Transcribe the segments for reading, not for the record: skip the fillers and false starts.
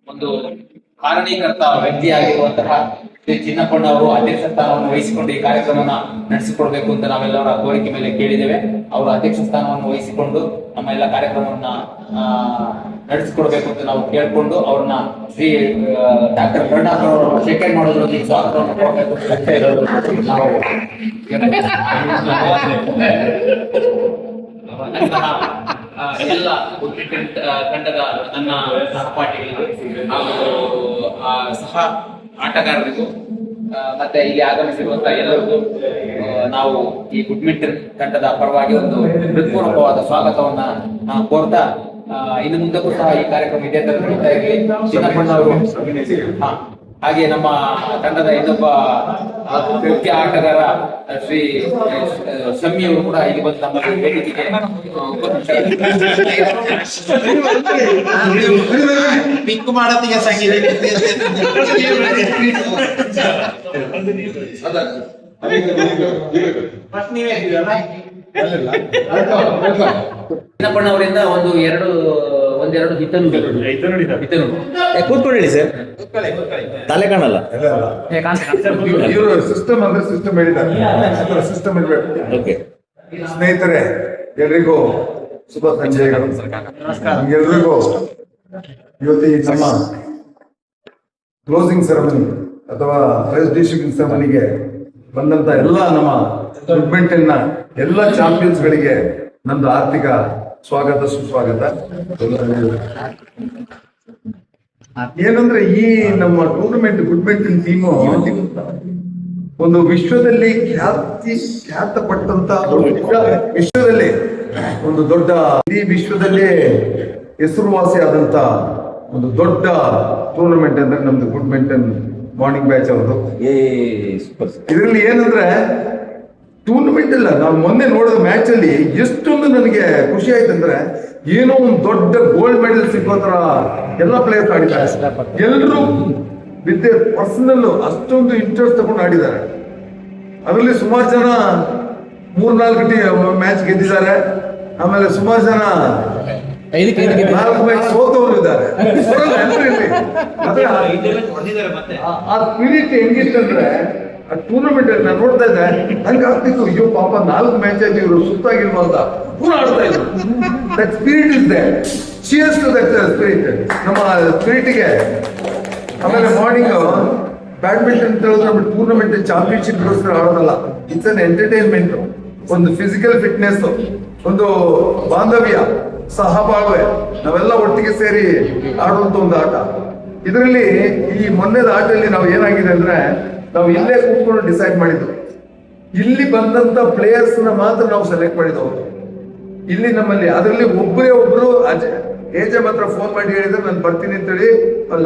ಒಂದು ಕಾರಣೀಕರ್ತ ವ್ಯಕ್ತಿಯಾಗಿರುವಂತಹ ಶ್ರೀ ಚಿನ್ನಪ್ಪಣ್ಣ ಅವರು ಅಧ್ಯಕ್ಷ ಸ್ಥಾನವನ್ನು ವಹಿಸಿಕೊಂಡು ಈ ಕಾರ್ಯಕ್ರಮವನ್ನು ನಡೆಸಿಕೊಡ್ಬೇಕು ಅಂತ ನಾವೆಲ್ಲರ ಕೋರಿಕೆ ಮೇಲೆ ಕೇಳಿದ್ದೇವೆ. ಅವರು ಅಧ್ಯಕ್ಷ ಸ್ಥಾನವನ್ನು ವಹಿಸಿಕೊಂಡು ನಮ್ಮ ಎಲ್ಲ ಕಾರ್ಯಕ್ರಮವನ್ನ ನಡೆಸಿಕೊಡ್ಬೇಕು ಅಂತ ನಾವು ಕೇಳ್ಕೊಂಡು ಅವ್ರನ್ನ ಶ್ರೀ ಡಾಕ್ಟರ್ ಕರುಣಾಕರ್ ಅವರು ಸೆಕೆಂಡ್ ಮಾಡೋದ್ರೊಂದಿಗೆ ಸ್ವಾಗತವನ್ನು ಕೊಡಬೇಕು ಅಂತ ಹೇಳೋದು ನಾವು ಎಲ್ಲ ತಂಡದ ನನ್ನ ಸಹಪಾಠಿಗಳಿಗೂ ಹಾಗೂ ಸಹ ಆಟಗಾರರಿಗೂ ಮತ್ತೆ ಇಲ್ಲಿ ಆಗಮಿಸಿರುವಂತಹ ಎಲ್ಲರಿಗೂ ನಾವು ಈ ಗುಡ್ಮಿಂಟನ್ ತಂಡದ ಪರವಾಗಿ ಒಂದು ಹೃತ್ಪೂರ್ವಕವಾದ ಸ್ವಾಗತವನ್ನ ಕೋರ್ತಾ ಇನ್ನು ಮುಂದಕ್ಕೂ ಸಹ ಈ ಕಾರ್ಯಕ್ರಮ ಇದೇ ತರ ನಡೀತಾ ಇರಲಿ. ಚಿನ್ನಪ್ಪಣ್ಣ ಅವರು ಹಾಗೆ ನಮ್ಮ ತಂಡದ ಇನ್ನೊಬ್ಬ ಮುಖ್ಯ ಆಟಗಾರ ಶ್ರೀ ಶಮ್ಮಿ ಅವರು ಕೂಡ ಇಲ್ಲಿ ಬಂದು ನಮ್ಮ ವೇದಿಕೆಗೆ ಪಿಕ್ ಮಾಡೋದಿಗೆ ಚಿನ್ನಪ್ಪಣ್ಣ ಅವರಿಂದ ಒಂದೆರಡು ಕೂತ್ಕೊಂಡು ಹೇಳಿ ಸರ್, ತಲೆ ಕಾಣಲ್ಲ. ಇವರು ಸಿಸ್ಟಮ್ ಅಂದ್ರೆ ಸಿಸ್ಟಮ್ ಹೇಳಿದ್ದಾರೆ, ಸಿಸ್ಟಮ್ ಇರಬೇಕು. ಓಕೆ ಸ್ನೇಹಿತರೆ, ಎಲ್ರಿಗೂ ಶುಭ ಸಂಜೆಗಳು. ಎಲ್ರಿಗೂ ಇವತ್ತು ಈ ನಮ್ಮ ಕ್ಲೋಸಿಂಗ್ ಸೆರೆಮನಿ ಅಥವಾ ಪ್ರೈಸ್ ಡಿಸ್ಟ್ರಿಬ್ಯೂಷನ್ ಸೆರೆಮನಿಗೆ ಬಂದಂತ ಎಲ್ಲ ನಮ್ಮ ಬ್ಯಾಡ್ಮಿಂಟನ್ನ ಎಲ್ಲ ಚಾಂಪಿಯನ್ಸ್ ಗಳಿಗೆ ನಮ್ದು ಆರ್ಥಿಕ ಸ್ವಾಗತ ಸುಸ್ವಾಗತ. ಏನಂದ್ರೆ ಈ ನಮ್ಮ ಟೂರ್ನಮೆಂಟ್ ಬ್ಯಾಡ್ಮಿಂಟನ್ ಟೀಮು ಒಂದು ವಿಶ್ವದಲ್ಲಿ ಖ್ಯಾತ ಪಟ್ಟಂತ ವಿಶ್ವದಲ್ಲಿ ಒಂದು ದೊಡ್ಡ ಇಡೀ ವಿಶ್ವದಲ್ಲೇ ಹೆಸರುವಾಸಿ ಆದಂತ ಒಂದು ದೊಡ್ಡ ಟೂರ್ನಮೆಂಟ್ ಅಂದ್ರೆ ನಮ್ದು ಬ್ಯಾಡ್ಮಿಂಟನ್ ಮಾರ್ನಿಂಗ್ ಬ್ಯಾಚ್ ಅವ್ರದ್ದು. ಇದರಲ್ಲಿ ಏನಂದ್ರೆ ಟೂರ್ನಮೆಂಟ್ ಇಲ್ಲ, ನಾವು ಮೊನ್ನೆ ನೋಡಿದ ಮ್ಯಾಚ್ ಅಲ್ಲಿ ಎಷ್ಟೊಂದು ನನಗೆ ಖುಷಿ ಆಯ್ತು ಅಂದ್ರೆ ಏನೋ ಒಂದು ದೊಡ್ಡ ಗೋಲ್ಡ್ ಮೆಡಲ್ ಸಿಗೋ ತರ ಎಲ್ಲ ಪ್ಲೇಯರ್ಸ್ ಆಡಿದ್ದಾರೆ. ಎಲ್ಲರೂ ವಿತ್ ಪರ್ಸನಲ್ ಅಷ್ಟೊಂದು ಇಂಟ್ರೆಸ್ಟ್ ತಗೊಂಡು ಆಡಿದ್ದಾರೆ. ಅದರಲ್ಲಿ ಸುಮಾರು ಜನ 3-4 ಮ್ಯಾಚ್ ಗೆದ್ದಿದ್ದಾರೆ. ಆಮೇಲೆ ಸುಮಾರು ಜನ 4 ಮ್ಯಾಚ್ ಸೋತವರು ಇದ್ದಾರೆ. ಆ ಸ್ಪಿರಿಟ್ ಹೆಂಗಿತ್ತಂದ್ರೆ ಆ ಟೂರ್ನಮೆಂಟ್ ನಾನು ನೋಡ್ತಾ ಇದ್ದೆ, ಹಂಗೆ ಆಗ್ತಿತ್ತು. ಅಯ್ಯೋ ಪಾಪ 4 ಮ್ಯಾಚ್ ಆಯ್ತು, ಇವರು ಸುತ್ತಾಗಿಲ್ವಂತ ಪೂರ ಆಡ್ತಾ ಇದ್ರು. That spirit is there. Cheers to that spirit, ನಮ್ಮ ಸ್ಪಿರಿಟ್ಗೆ. ಆಮೇಲೆ ಮಾರ್ನಿಂಗ್ ಬ್ಯಾಡ್ಮಿಂಟನ್ ಅಂತ ಹೇಳಿದ್ರೆ ಟೂರ್ನಮೆಂಟ್ ಚಾಂಪಿಯನ್ಶಿಪ್ ಗೋಸ್ಕರ ಆಡೋದಲ್ಲ, ಇಟ್ಸ್ ಅನ್ ಎಂಟರ್ಟೈನ್ಮೆಂಟ್, ಒಂದು ಫಿಸಿಕಲ್ ಫಿಟ್ನೆಸ್, ಒಂದು ಬಾಂಧವ್ಯ, ಸಹಬಾಳ್ವೆ, ನಾವೆಲ್ಲ ಒಟ್ಟಿಗೆ ಸೇರಿ ಆಡುವಂತ ಒಂದು ಆಟ. ಇದರಲ್ಲಿ ಈ ಮೊನ್ನೆದ ಆಟದಲ್ಲಿ ನಾವು ಏನಾಗಿದೆ ಅಂದ್ರೆ, ನಾವು ಇಲ್ಲೇ ಕೂತ್ಕೊಂಡು ಡಿಸೈಡ್ ಮಾಡಿದ್ವಿ. ಇಲ್ಲಿ ಬಂದಂತ ಪ್ಲೇಯರ್ಸ್ ನ ಮಾತ್ರ ನಾವು ಸೆಲೆಕ್ಟ್ ಮಾಡಿದವು ಇಲ್ಲಿ ನಮ್ಮಲ್ಲಿ. ಅದರಲ್ಲಿ ಒಬ್ರು ಏಜೆ ಮಾತ್ರ ಫೋನ್ ಮಾಡಿ ಹೇಳಿದ್ರೆ ನಾನು ಬರ್ತೀನಿ ಅಂತೇಳಿ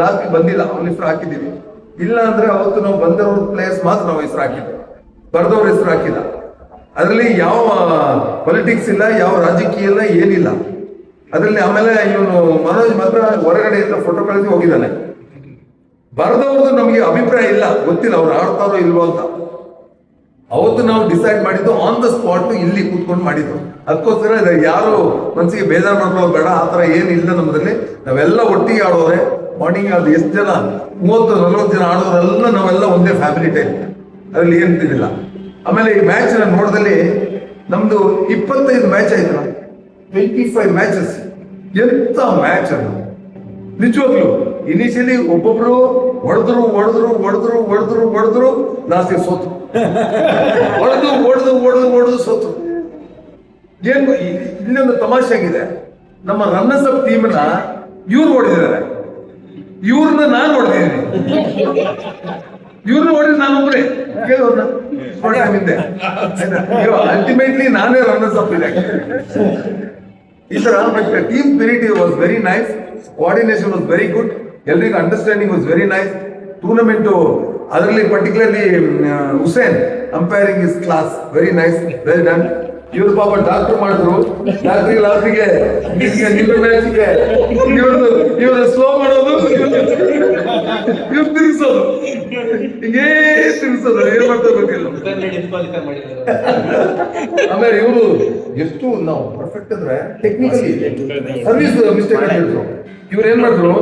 ಲಾಸ್ಟ್ ಬಂದಿಲ್ಲ, ಅವ್ನ ಹೆಸರು ಹಾಕಿದೀವಿ. ಇಲ್ಲ ಅಂದ್ರೆ ಅವತ್ತು ನಾವು ಬಂದವ್ರ ಪ್ಲೇಯರ್ಸ್ ಮಾತ್ರ ನಾವು ಹೆಸರು ಹಾಕಿದ್ವಿ, ಬರ್ದವ್ರ ಹೆಸರು ಹಾಕಿಲ್ಲ. ಅದರಲ್ಲಿ ಯಾವ ಪೊಲಿಟಿಕ್ಸ್ ಇಲ್ಲ, ಯಾವ ರಾಜಕೀಯ ಇಲ್ಲ, ಏನಿಲ್ಲ ಅದರಲ್ಲಿ. ಆಮೇಲೆ ಇವನು ಮನೋಜ್ ಮಾತ್ರ ಹೊರಗಡೆಯಿಂದ ಫೋಟೋ ಕಳಿಸಿ ಹೋಗಿದ್ದಾನೆ. ಬರದವ್ರದ್ದು ನಮಗೆ ಅಭಿಪ್ರಾಯ ಇಲ್ಲ, ಗೊತ್ತಿಲ್ಲ ಅವ್ರು ಆಡ್ತಾರೋ ಇಲ್ವೋ ಅಂತ. ಅವತ್ತು ನಾವು ಡಿಸೈಡ್ ಮಾಡಿದ್ದು ಆನ್ ದ ಸ್ಪಾಟ್, ಇಲ್ಲಿ ಕೂತ್ಕೊಂಡು ಮಾಡಿದ್ದು. ಅದಕ್ಕೋಸ್ಕರ ಯಾರು ಮನಸ್ಸಿಗೆ ಬೇಜಾರು ಮಾಡ್ಕೊಳ್ಳೋದು ಬೇಡ, ಆ ಥರ ಏನಿಲ್ಲ ನಮ್ಮದ್ರಲ್ಲಿ. ನಾವೆಲ್ಲ ಒಟ್ಟಿಗೆ ಆಡೋರೆ. ಮಾರ್ನಿಂಗ್ ಅದು ಎಷ್ಟು ಜನ 30-40 ಜನ ಆಡೋರೆಲ್ಲ ನಾವೆಲ್ಲ ಒಂದೇ ಫ್ಯಾಮಿಲಿ ಟೈಮ್, ಅದ್ರಲ್ಲಿ ಏನಿಲ್ಲ. ಆಮೇಲೆ ಈ ಮ್ಯಾಚ್ ನೋಡಿದಲ್ಲಿ ನಮ್ದು 25 ಮ್ಯಾಚ್ ಆಯ್ತು, 25 ಮ್ಯಾಚಸ್. ಎಂತ ಮ್ಯಾಚ್ ಅದು ನಿಜವಾಗ್ಲು. ಇನಿಷಿಯಲಿ ಒಬ್ಬೊಬ್ರು ಹೊಡೆದ್ರು ಲಾಸ್ಟಿಗೆ ಸೋತು, ಹೊಡೆದು ಸೋತು. ಏನು ಇಲ್ಲೊಂದು ತಮಾಷೆ ಆಗಿದೆ, ನಮ್ಮ ರನ್ನರ್ಸ್ ಅಪ್ ಟೀಮ್ನ ಇವ್ರು ಹೊಡೆದಿದ್ದಾರೆ, ಇವ್ರನ್ನ ನಾನು ಹೊಡೆದಿದ್ದೀನಿ. ಇವ್ರನ್ನ ಹೊಡೆದ್ ನಾನು ಒಬ್ಬರೇ ಹಿಂದೆ. ಅಲ್ಟಿಮೇಟ್ಲಿ ನಾನೇ ರನ್ನರ್ಸ್ ಅಪ್ ಇದೆ ಈ ತರ. But team spirit was very nice, coordination was very good, ಎಲ್ರಿಗೂ understanding was very nice. Tournament ಅದರಲ್ಲಿ particularly Hussain umpiring is class, very nice, well done. ಇವ್ರು ಪಾಪ ಡಾಕ್ಟರ್ ಮಾಡಿದ್ರು, ಡಾಕ್ಟ್ರಿಗೆ ಲಾಸ್ಟಿಗೆ ಮ್ಯಾಚ್ಗೆ ಇವ್ರು ಸ್ಲೋ ಮಾಡೋದು, ಇವ್ರು ತಿರ್ಗಿಸೋದು, ಹಿಂಗೇ ತಿರ್ಗಿಸೋದು, ಏನ್ ಮಾಡ್ತಾ ಗೊತ್ತಿಲ್ಲ. ಆಮೇಲೆ ಇವರು ಎಷ್ಟು ನಾವು ಪರ್ಫೆಕ್ಟ್ ಅಂದ್ರೆ ಟೆಕ್ನಿಕಲಿ ಸರ್ವಿಸ್ ಮಿಸ್ಟೇಕ್ ಅಂತ ಹೇಳಿದ್ರು. ಇವ್ರು ಏನ್ ಮಾಡಿದ್ರು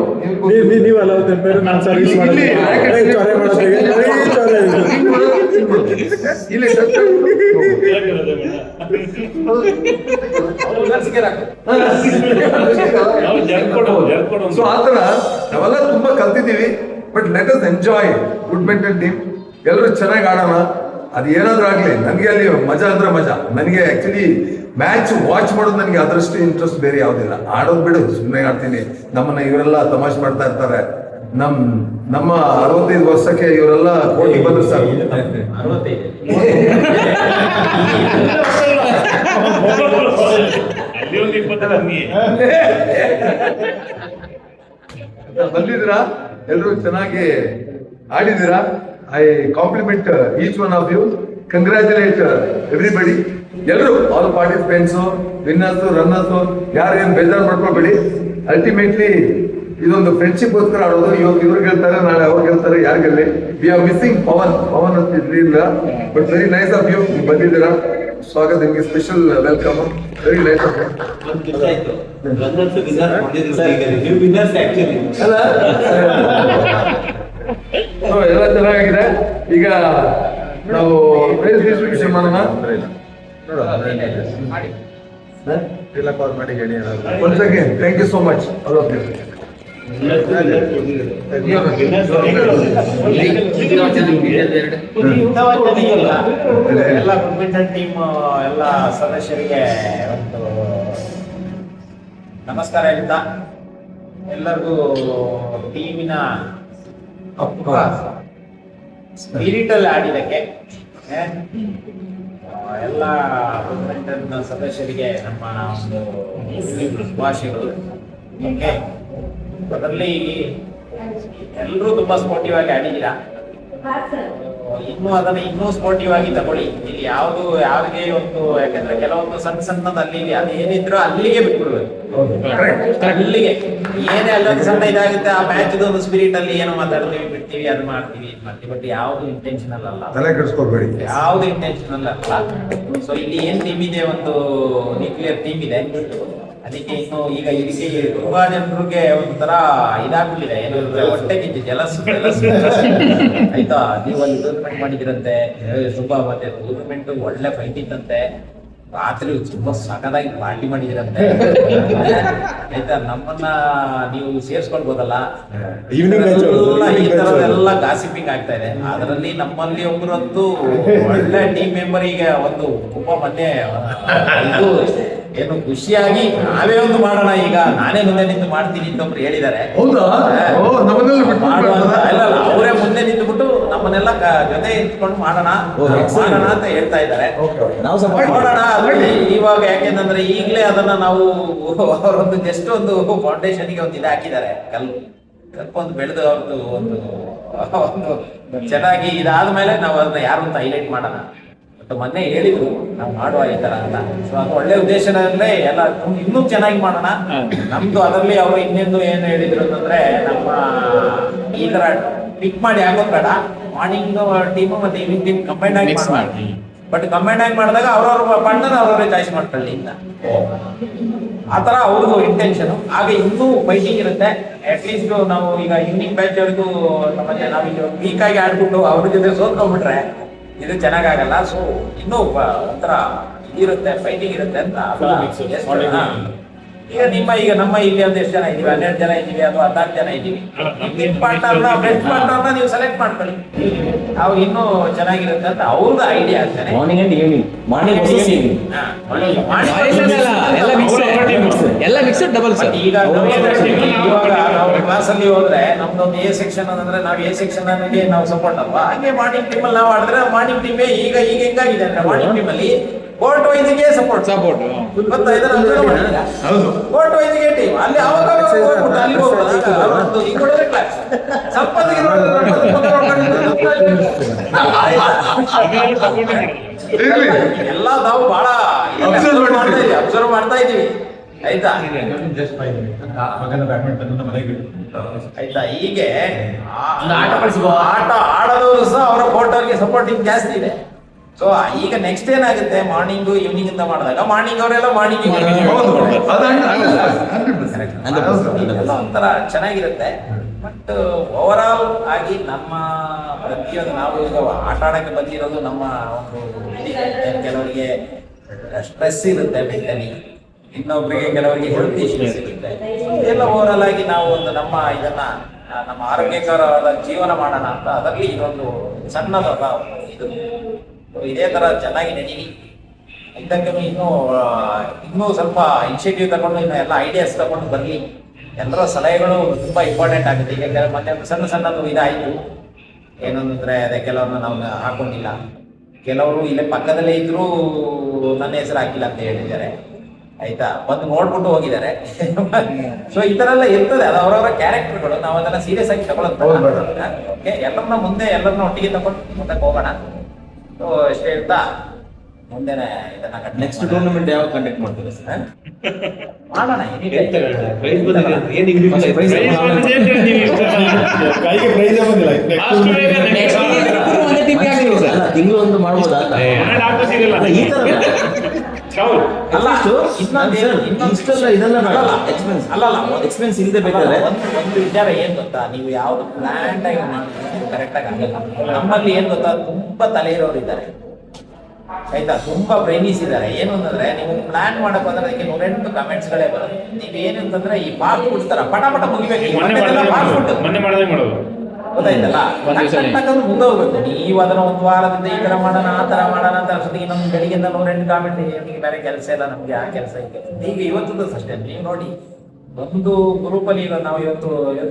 ನೀವಲ್ಲ ಬೇರೆ ನಾನು ಸರ್ವಿಸ್ ಇಲ್ಲಿ ಚೊರೆ ಮಾಡೋದಿಗೆ ಇಲ್ಲಿ ಸೊ ಆತರ ನಾವೆಲ್ಲ ತುಂಬಾ ಕಲ್ತಿದ್ದೀವಿ. But let us enjoy good mental team. ಎಲ್ಲರೂ ಚೆನ್ನಾಗಿ ಆಡೋಣ. ಅದು ಏನಾದ್ರೂ ಆಗ್ಲಿ, ನನಗೆ ಅಲ್ಲಿ ಮಜಾ ಅಂದ್ರೆ ಮಜಾ. ನನಗೆ ಆಕ್ಚುಲಿ ಮ್ಯಾಚ್ ವಾಚ್ ಮಾಡೋದು ನನಗೆ ಅದರಷ್ಟು ಇಂಟ್ರೆಸ್ಟ್ ಬೇರೆ ಯಾವುದಿಲ್ಲ. ಆಡೋದು ಬಿಡು, ಸುಮ್ಮನೆ ಆಡ್ತೀನಿ. ನಮ್ಮನ್ನ ಇವರೆಲ್ಲ ತಮಾಷೆ ಮಾಡ್ತಾ ಇರ್ತಾರೆ. ನಮ್ಮ 65 ವರ್ಷಕ್ಕೆ ಇವರೆಲ್ಲ ಕೋಟಿ ಬಂದ್ರು ಸರ್. ಬಂದಿದ್ದೀರಾ, ಎಲ್ಲರೂ ಚೆನ್ನಾಗಿ ಆಡಿದ್ದೀರಾ. I compliment each one of you, congratulate everybody. ಎಲ್ಲರೂ ಆಲ್ ಪಾರ್ಟಿಸಿಪೆಂಟ್ಸ್, ವಿನ್ನರ್ಸ್, ರನ್ನರ್ಸ್, ಯಾರು ಏನು ಬೇಜಾರು ಮಾಡ್ಕೊಳ್ಬೇಡಿ. ಅಲ್ಟಿಮೇಟ್ಲಿ ಇದೊಂದು ಫ್ರೆಂಡ್ಶಿಪ್ ಗೋಸ್ಕರ ಆಡೋದು. ಇವಾಗ ಇವ್ರು ಗೆಲ್ತಾರೆ, ನಾಳೆ ಅವ್ರು ಗೆಲ್ತಾರೆ, ಯಾರು ಗೆಲ್ಲಿ. ವಿ ಆರ್ ಮಿಸ್ಸಿಂಗ್ ಪವನ್ ಅಂತ ಇರ್ಲಿಲ್ಲ. But very nice of you, ನೀವು ಬಂದಿದ್ದೀರಾ. ಸ್ವಾಗತ, ನಿಮಗೆ special welcome. Very nice of you. ಎಲ್ಲ ಚೆನ್ನಾಗಿದೆ. ಈಗ ನಾವು ಪ್ರೈಸ್ ಡಿಸ್ಟ್ರಿಬ್ಯೂಷನ್ ಮಾಡೋಣ. Once again, thank you so much, all of you. ಎಲ್ಲ ಬ್ಯಾಡ್ಮಿಂಟನ್ ಟೀಮ್ ಎಲ್ಲ ಸದಸ್ಯರಿಗೆ ಒಂದು ನಮಸ್ಕಾರ ಹೇಳ್ತಾ, ಎಲ್ಲರಿಗೂ ಟೀಮಿನ ಸ್ಪಿರಿಟ್ ಅಲ್ಲಿ ಆಡಿದಕ್ಕೆ ಎಲ್ಲ ಬ್ಯಾಡ್ಮಿಂಟನ್ ಸದಸ್ಯರಿಗೆ ನಮ್ಮ ಒಂದು ಶುಭಾಶಯಗಳು. ಓಕೆ, ಅದರಲ್ಲಿ ಎಲ್ಲರೂ ತುಂಬಾ ಸ್ಪೋರ್ಟಿವ್ ಆಗಿ ಆಡಿದ್ದೀರಾ. ಇನ್ನೂ ಸ್ಪೋರ್ಟಿವ್ ಆಗಿ ತಗೊಳ್ಳಿ. ಇಲ್ಲಿ ಯಾವುದೇ ಒಂದು, ಯಾಕಂದ್ರೆ ಕೆಲವೊಂದು ಸಣ್ಣದ ಅಲ್ಲಿ ಅದೇನಿದ್ರು ಅಲ್ಲಿಗೆ ಬಿಟ್ಬಿಡ್ಬೇಕು. ಅಲ್ಲಿಗೆ ಏನೇ ಅಲ್ಲೊಂದು ಸಣ್ಣ ಇದಾಗುತ್ತೆ, ಆ ಮ್ಯಾಚ್ ಒಂದು ಸ್ಪಿರಿಟ್ ಅಲ್ಲಿ ಏನೋ ಮಾತಾಡ್ತೀವಿ, ಬಿಡ್ತೀವಿ, ಅದು ಮಾಡ್ತೀವಿ, ಬಟ್ ಯಾವ್ದು ಇಂಟೆನ್ಷನಲ್ ಅಲ್ಲ. ತಲೆ ಕೆಡಿಸ್ಕೊಳ್ಬೇಡಿ, ಯಾವ್ದು ಇಂಟೆನ್ಷನಲ್ ಅಲ್ಲ. ಸೊ ಇಲ್ಲಿ ಏನ್ ಟೀಮ್ ಇದೆ, ಒಂದು ನ್ಯೂಕ್ಲಿಯರ್ ಟೀಮ್ ಇದೆ. ಅದಕ್ಕೆ ಇನ್ನು ಈಗ ಇದಕ್ಕೆ ತುಂಬಾ ಜನರಿಗೆ ಒಂಥರ ಇದಾಗ್ಬಿಟ್ಟಿದೆ, ಏನಂದ್ರೆ ಹೊಟ್ಟೆ ಕಿಚ್ಚು, ಜಲಸ್ ಆಯ್ತಾ. ನೀವು ಅಲ್ಲಿ ಟೂರ್ನಮೆಂಟ್ ಮಾಡಿದಿರಂತೆ, ತುಂಬಾ ಮತ್ತೆ ಟೂರ್ನಮೆಂಟ್ ಒಳ್ಳೆ ಫೈಟ್ ಇತ್ತಂತೆ, ರಾತ್ರಿ ತುಂಬಾ ಸಖತ್ತಾಗಿ ಪಾರ್ಟಿ ಮಾಡಿದಿರಂತೆ ಆಯ್ತಾ. ನಮ್ಮನ್ನ ನೀವು ಸೇರ್ಸ್ಕೊಳ್ಬೋದಲ್ಲ. ಈ ತರದೆಲ್ಲ ಗಾಸಿಪಿಂಗ್ ಆಗ್ತಾ ಇದೆ. ಅದರಲ್ಲಿ ನಮ್ಮಲ್ಲಿ ಒಬ್ಬರಂತೂ ಒಳ್ಳೆ ಟೀಮ್ ಮೆಂಬರ್ ಈಗ ಒಂದು ತುಂಬಾ ಮೊನ್ನೆ ಇದು ಏನು ಖುಷಿಯಾಗಿ ನಾವೇ ಒಂದು ಮಾಡೋಣ, ಈಗ ನಾನೇ ಮುಂದೆ ನಿಂತು ಮಾಡ್ತೀನಿ ಅಂತ ಒಬ್ರು ಹೇಳಿದ್ದಾರೆ. ಹೌದಾ? ಅಲ್ಲ, ಅವರೇ ಮುಂದೆ ನಿಂತುಬಿಟ್ಟು ನಮ್ಮನ್ನೆಲ್ಲ ಜೊತೆ ಇಟ್ಕೊಂಡು ಮಾಡೋಣ ಅಂತ ಹೇಳ್ತಾ ಇದ್ದಾರೆ. ನೋಡೋಣ ಅದರಲ್ಲಿ ಇವಾಗ. ಯಾಕೆಂದ್ರೆ ಈಗಲೇ ಅದನ್ನ ನಾವು ಅವರೊಂದು ಜಸ್ಟ್ ಒಂದು ಫೌಂಡೇಶನ್ಗೆ ಒಂದು ಇದು ಹಾಕಿದ್ದಾರೆ, ಸ್ವಲ್ಪ ಒಂದು ಬೆಳೆದು ಅವ್ರದ್ದು ಒಂದು ಚೆನ್ನಾಗಿ ಇದಾದ್ಮೇಲೆ ನಾವು ಅದನ್ನ ಯಾರು ಅಂತ ಹೈಲೈಟ್ ಮಾಡೋಣ. ಮೊನ್ನೆ ಹೇಳಿದ್ರು ನಾವು ಮಾಡುವ ಈ ತರ ಅಂತ. ಸೊ ಅದು ಒಳ್ಳೆ ಉದ್ದೇಶದಲ್ಲೇ ಎಲ್ಲ ಇನ್ನೂ ಚೆನ್ನಾಗಿ ಮಾಡೋಣ. ನಮ್ದು ಅದರಲ್ಲಿ ಅವರು ಇನ್ನೊಂದು ಏನು ಹೇಳಿದ್ರು ಅಂತಂದ್ರೆ, ನಮ್ಮ ಈ ತರ ಪಿಕ್ ಮಾಡಿ ಹಾಕೋದ್ ಬೇಡ, ಮಾರ್ನಿಂಗ್ ಟೀಮು ಮತ್ತೆ ಈವ್ನಿಂಗ್ ಟೀಮ್ ಕಂಬೈನ್ ಆಗಿ ಮಾಡಿ. ಬಟ್ ಕಂಬೈನ್ ಆಗಿ ಮಾಡಿದಾಗ ಅವ್ರವ್ರ ಪಾರ್ಟ್ನರ್ ಅವ್ರವ್ರೇ ಚಾಯ್ಸ್ ಮಾಡ್ಕೊಳ್ಳಿ ಅಂತ, ಆ ತರ ಅವ್ರದ್ದು ಇಂಟೆನ್ಷನ್. ಆಗ ಇನ್ನೂ ಫೈಟಿಂಗ್ ಇರುತ್ತೆ. ಅಟ್ ಲೀಸ್ಟ್ ನಾವು ಈಗ ಈವ್ನಿಂಗ್ ಬ್ಯಾಚ್ ಅವ್ರಿಗೂ ಮತ್ತೆ ನಾವೀಗ ವೀಕ್ ಆಗಿ ಆಡ್ಬಿಟ್ಟು ಅವ್ರ ಜೊತೆ ಸೋತ್ಕೊಂಡ್ಬಿಟ್ರೆ ಇದು ಚೆನ್ನಾಗಲ್ಲ. ಸೊ ಇನ್ನೂ ಒಂಥರ ಇರುತ್ತೆ, ಫೈಟಿಂಗ್ ಇರುತ್ತೆ ಅಂತ. ಈಗ ನಮ್ಮ ಇಲ್ಲಿ ಒಂದು ಎಷ್ಟು ಜನ ಇದೀವಿ, 12 ಜನ ಇದೀವಿ ಅಥವಾ 16 ಜನ ಇದೀವಿ. ಫ್ರೆಂಡ್ ಪಾರ್ಟ್ನರ್ನ ನೀವು ಸೆಲೆಕ್ಟ್ ಮಾಡ್ಕೊಳ್ಳಿ, ಅವು ಇನ್ನೂ ಚೆನ್ನಾಗಿರುತ್ತೆ ಅಂತ ಅವ್ರದ್ದು ಐಡಿಯಾ ಆಗ್ತಾನೆ. ಮಾರ್ನಿಂಗ್ ಅಂಡ್ ಈವ್ನಿಂಗ್, ಎಲ್ಲ ಮಿಕ್ಸಡ್ ಡಬಲ್ ಸರ್. ಈಗ ಇವಾಗ ನಾವು ಕ್ಲಾಸ್ ಅಲ್ಲಿ ಹೋದ್ರೆ ನಮ್ದೊಂದು ಎ ಸೆಕ್ಷನ್ ಅಂದ್ರೆ ನಾವು ಎ ಸೆಕ್ಷನ್ ನಾವು ಸಪೋರ್ಟ್ ಅಲ್ವಾ, ಹಂಗೆ ಮಾರ್ನಿಂಗ್ ಟೀಮ್ ಅಲ್ಲಿ ನಾವು ಆಡಿದ್ರೆ ಮಾರ್ನಿಂಗ್ ಟೀಮ್ ಈಗ ಹೆಂಗಾಗಿದೆ ಅಂದ್ರೆ ಮಾರ್ನಿಂಗ್ ಟೀಮ್ ಅಲ್ಲಿ ಕೋರ್ಟ್ ವೈಸ್ಗೆ ಸಪೋರ್ಟ್ ಗೊತ್ತಾಯ್ತು. ಕೋರ್ಟ್ ವೈಸ್ಗೆ ಟೀಮ್ ಅಲ್ಲಿ ಅವಾಗ ಅಲ್ಲಿ ಹೋಗ್ಬೋದು. ಈ ಕೊಡೋದೇ ಕ್ಲಾಸ್ ಎಲ್ಲ ನಾವು ಬಹಳ ಅಬ್ಸರ್ವ್ ಮಾಡ್ತಾ ಇದೀವಿ ಆಯ್ತಾ. ಆಯ್ತಾ, ಹೀಗೆ ಆಟ ಆಡೋದು ಸಹ ಅವರ ಕೋರ್ಟ್ ಅವ್ರಿಗೆ ಸಪೋರ್ಟಿಂಗ್ ಜಾಸ್ತಿ ಇದೆ. ಸೊ ಈಗ ನೆಕ್ಸ್ಟ್ ಏನಾಗುತ್ತೆ, ಮಾರ್ನಿಂಗ್ ಈವ್ನಿಂಗ್ ಅಂತ ಮಾಡಿದಾಗ ಮಾರ್ನಿಂಗ್ ಅವರೆಲ್ಲ ಮಾರ್ನಿಂಗ್ ಹೌದು, ಅದು 100%. ಎಲ್ಲ ಒಂಥರ ಚೆನ್ನಾಗಿರುತ್ತೆ. ಬಟ್ ಓವರ್ ಆಲ್ ಆಗಿ ನಮ್ಮ ಪ್ರತಿಯೊಂದು ನಾವು ಈಗ ಆಟ ಆಡಕ್ಕೆ ಬಂದಿರೋದು ನಮ್ಮ ಒಂದು ಕೆಲವರಿಗೆ ಸ್ಟ್ರೆಸ್ ಇರುತ್ತೆ ಮೆಂಟಲಿ, ಇನ್ನೊಬ್ಬರಿಗೆ ಕೆಲವರಿಗೆ ಹೆಲ್ತ್ ಇಶ್ಯೂಸ್ ಇರುತ್ತೆ. ಇದೆಲ್ಲ ಓವರ್ ಆಲ್ ಆಗಿ ನಾವು ಒಂದು ನಮ್ಮ ಇದನ್ನ ನಮ್ಮ ಆರೋಗ್ಯಕರವಾದ ಜೀವನ ಮಾಡೋಣ ಅಂತ ಅದರಲ್ಲಿ ಇದೊಂದು ಸಣ್ಣದಾದ ಇದು ಇದೇ ತರ ಚೆನ್ನಾಗಿ ನಡೀಲಿ. ಇದಕ್ಕೆ ಇನ್ನೂ ಸ್ವಲ್ಪ ಇನಿಷಿಯೇಟಿವ್ ತಗೊಂಡು ಇನ್ನು ಎಲ್ಲ ಐಡಿಯಾಸ್ ತಗೊಂಡು ಬರಲಿ. ಎಲ್ಲರ ಸಲಹೆಗಳು ತುಂಬಾ ಇಂಪಾರ್ಟೆಂಟ್ ಆಗುತ್ತೆ. ಈಗ ಮೊನ್ನೆ ಸಣ್ಣದು ಇದಾಯಿತು, ಏನಂದ್ರೆ ಅದೇ ಕೆಲವ್ರನ್ನ ನಾವು ಹಾಕೊಂಡಿಲ್ಲ, ಕೆಲವರು ಇಲ್ಲೇ ಪಕ್ಕದಲ್ಲೇ ಇದ್ರೂ ನನ್ನ ಹೆಸರು ಹಾಕಿಲ್ಲ ಅಂತ ಹೇಳಿದ್ದಾರೆ. ಆಯ್ತಾ, ಬಂದು ನೋಡ್ಬಿಟ್ಟು ಹೋಗಿದ್ದಾರೆ. ಸೊ ಈ ತರ ಎಲ್ಲ ಇರ್ತದೆ, ಅದು ಅವರವರ ಕ್ಯಾರೆಕ್ಟರ್ಗಳು. ನಾವು ಅದನ್ನ ಸೀರಿಯಸ್ ಆಗಿ ತಗೊಳ್ಳೋದು. ಓಕೆ, ಎಲ್ಲರನ್ನ ಮುಂದೆ ಎಲ್ಲರನ್ನ ಒಟ್ಟಿಗೆ ತಗೊಂಡು ಮುಂದಕ್ಕೆ ಹೋಗೋಣ. ಸೊ ಅಷ್ಟೇ ಇರ್ತಾ ಮುಂದೆನೆ ಇದನ್ನ ನೆಕ್ಸ್ಟ್ ಟೂರ್ನಮೆಂಟ್ ಯಾವಾಗ ಕಂಡಕ್ಟ್ ಮಾಡ್ತೀರಾ ಸರ್? ಮಾಡೋಣ. ಕೈಗೆ ಪ್ರೈಸ್ ಬಂದಿಲ್ಲ. ಅಲ್ಲ, ತಿಂಗಳು ಒಂದು ಮಾಡ್ಬೋದಾ ಅಂತ. ಅಲ್ಲ, ಈ ತರ ಅಲ್ಲ, ಇಷ್ಟೆಲ್ಲ ಇದೆಲ್ಲ ಎಕ್ಸ್ಪೆನ್ಸ್ ಎಕ್ಸ್ಪೆನ್ಸ್ ಇಲ್ಲದೆ ಬೇಕಾದ್ರೆ ಒಂದು ವಿಚಾರ ಏನ್ ಗೊತ್ತಾ, ನೀವು ಯಾವ್ದು ಪ್ಲಾನ್ ಆಗಿ ಮಾಡ್ತೀವಿ ಕರೆಕ್ಟ್ ಆಗಿ ಆಗಲ್ಲ. ನಮ್ಮಲ್ಲಿ ಏನ್ ಗೊತ್ತಾ, ತುಂಬಾ ತಲೆ ಇರೋರು ಇದ್ದಾರೆ, ಆಯ್ತಾ, ತುಂಬಾ ಬ್ರೈನೀಸ್ ಇದ್ದಾರೆ. ಏನು ಅಂತಂದ್ರೆ ನೀವು ಪ್ಲಾನ್ ಮಾಡಕ್ ಹೋದ್ರೆ ಅದಕ್ಕೆ 108 ಕಮೆಂಟ್ಸ್ ಗಳೇ ಬರುತ್ತೆ. ನೀವ್ ಏನಂತಂದ್ರೆ ಈ ಪಾಕ್ ಫುಡ್ ತರ ಪಟ ಪಟ ಮುಗಿಬೇಕು. ಗೊತ್ತಾಯ್ತಲ್ಲ, ಮುಂದೆ ಹೋಗ್ಬೇಕು. ನೀವು ಅದನ್ನ ಒಂದು ವಾರದಿಂದ ಈ ತರ ಮಾಡೋಣ ಆ ತರ ಮಾಡೋಣ ಅಂತ ಅಷ್ಟೊತ್ತಿಗೆ ನಮ್ಗೆ ಬೆಳಿಗ್ಗೆಯಿಂದ 108 ಕಾಮೆಂಟ್, ನಿಮಗೆ ಬೇರೆ ಕೆಲಸ ಇಲ್ಲ, ನಮ್ಗೆ ಆ ಕೆಲಸ ಈಗ ಈಗ ಇವತ್ತು ಅಷ್ಟೇ. ನೀವು ನೋಡಿ, ಒಂದು ಗ್ರೂಪ್ ಅಲ್ಲಿ ಈಗ ನಾವು ಇವತ್ತು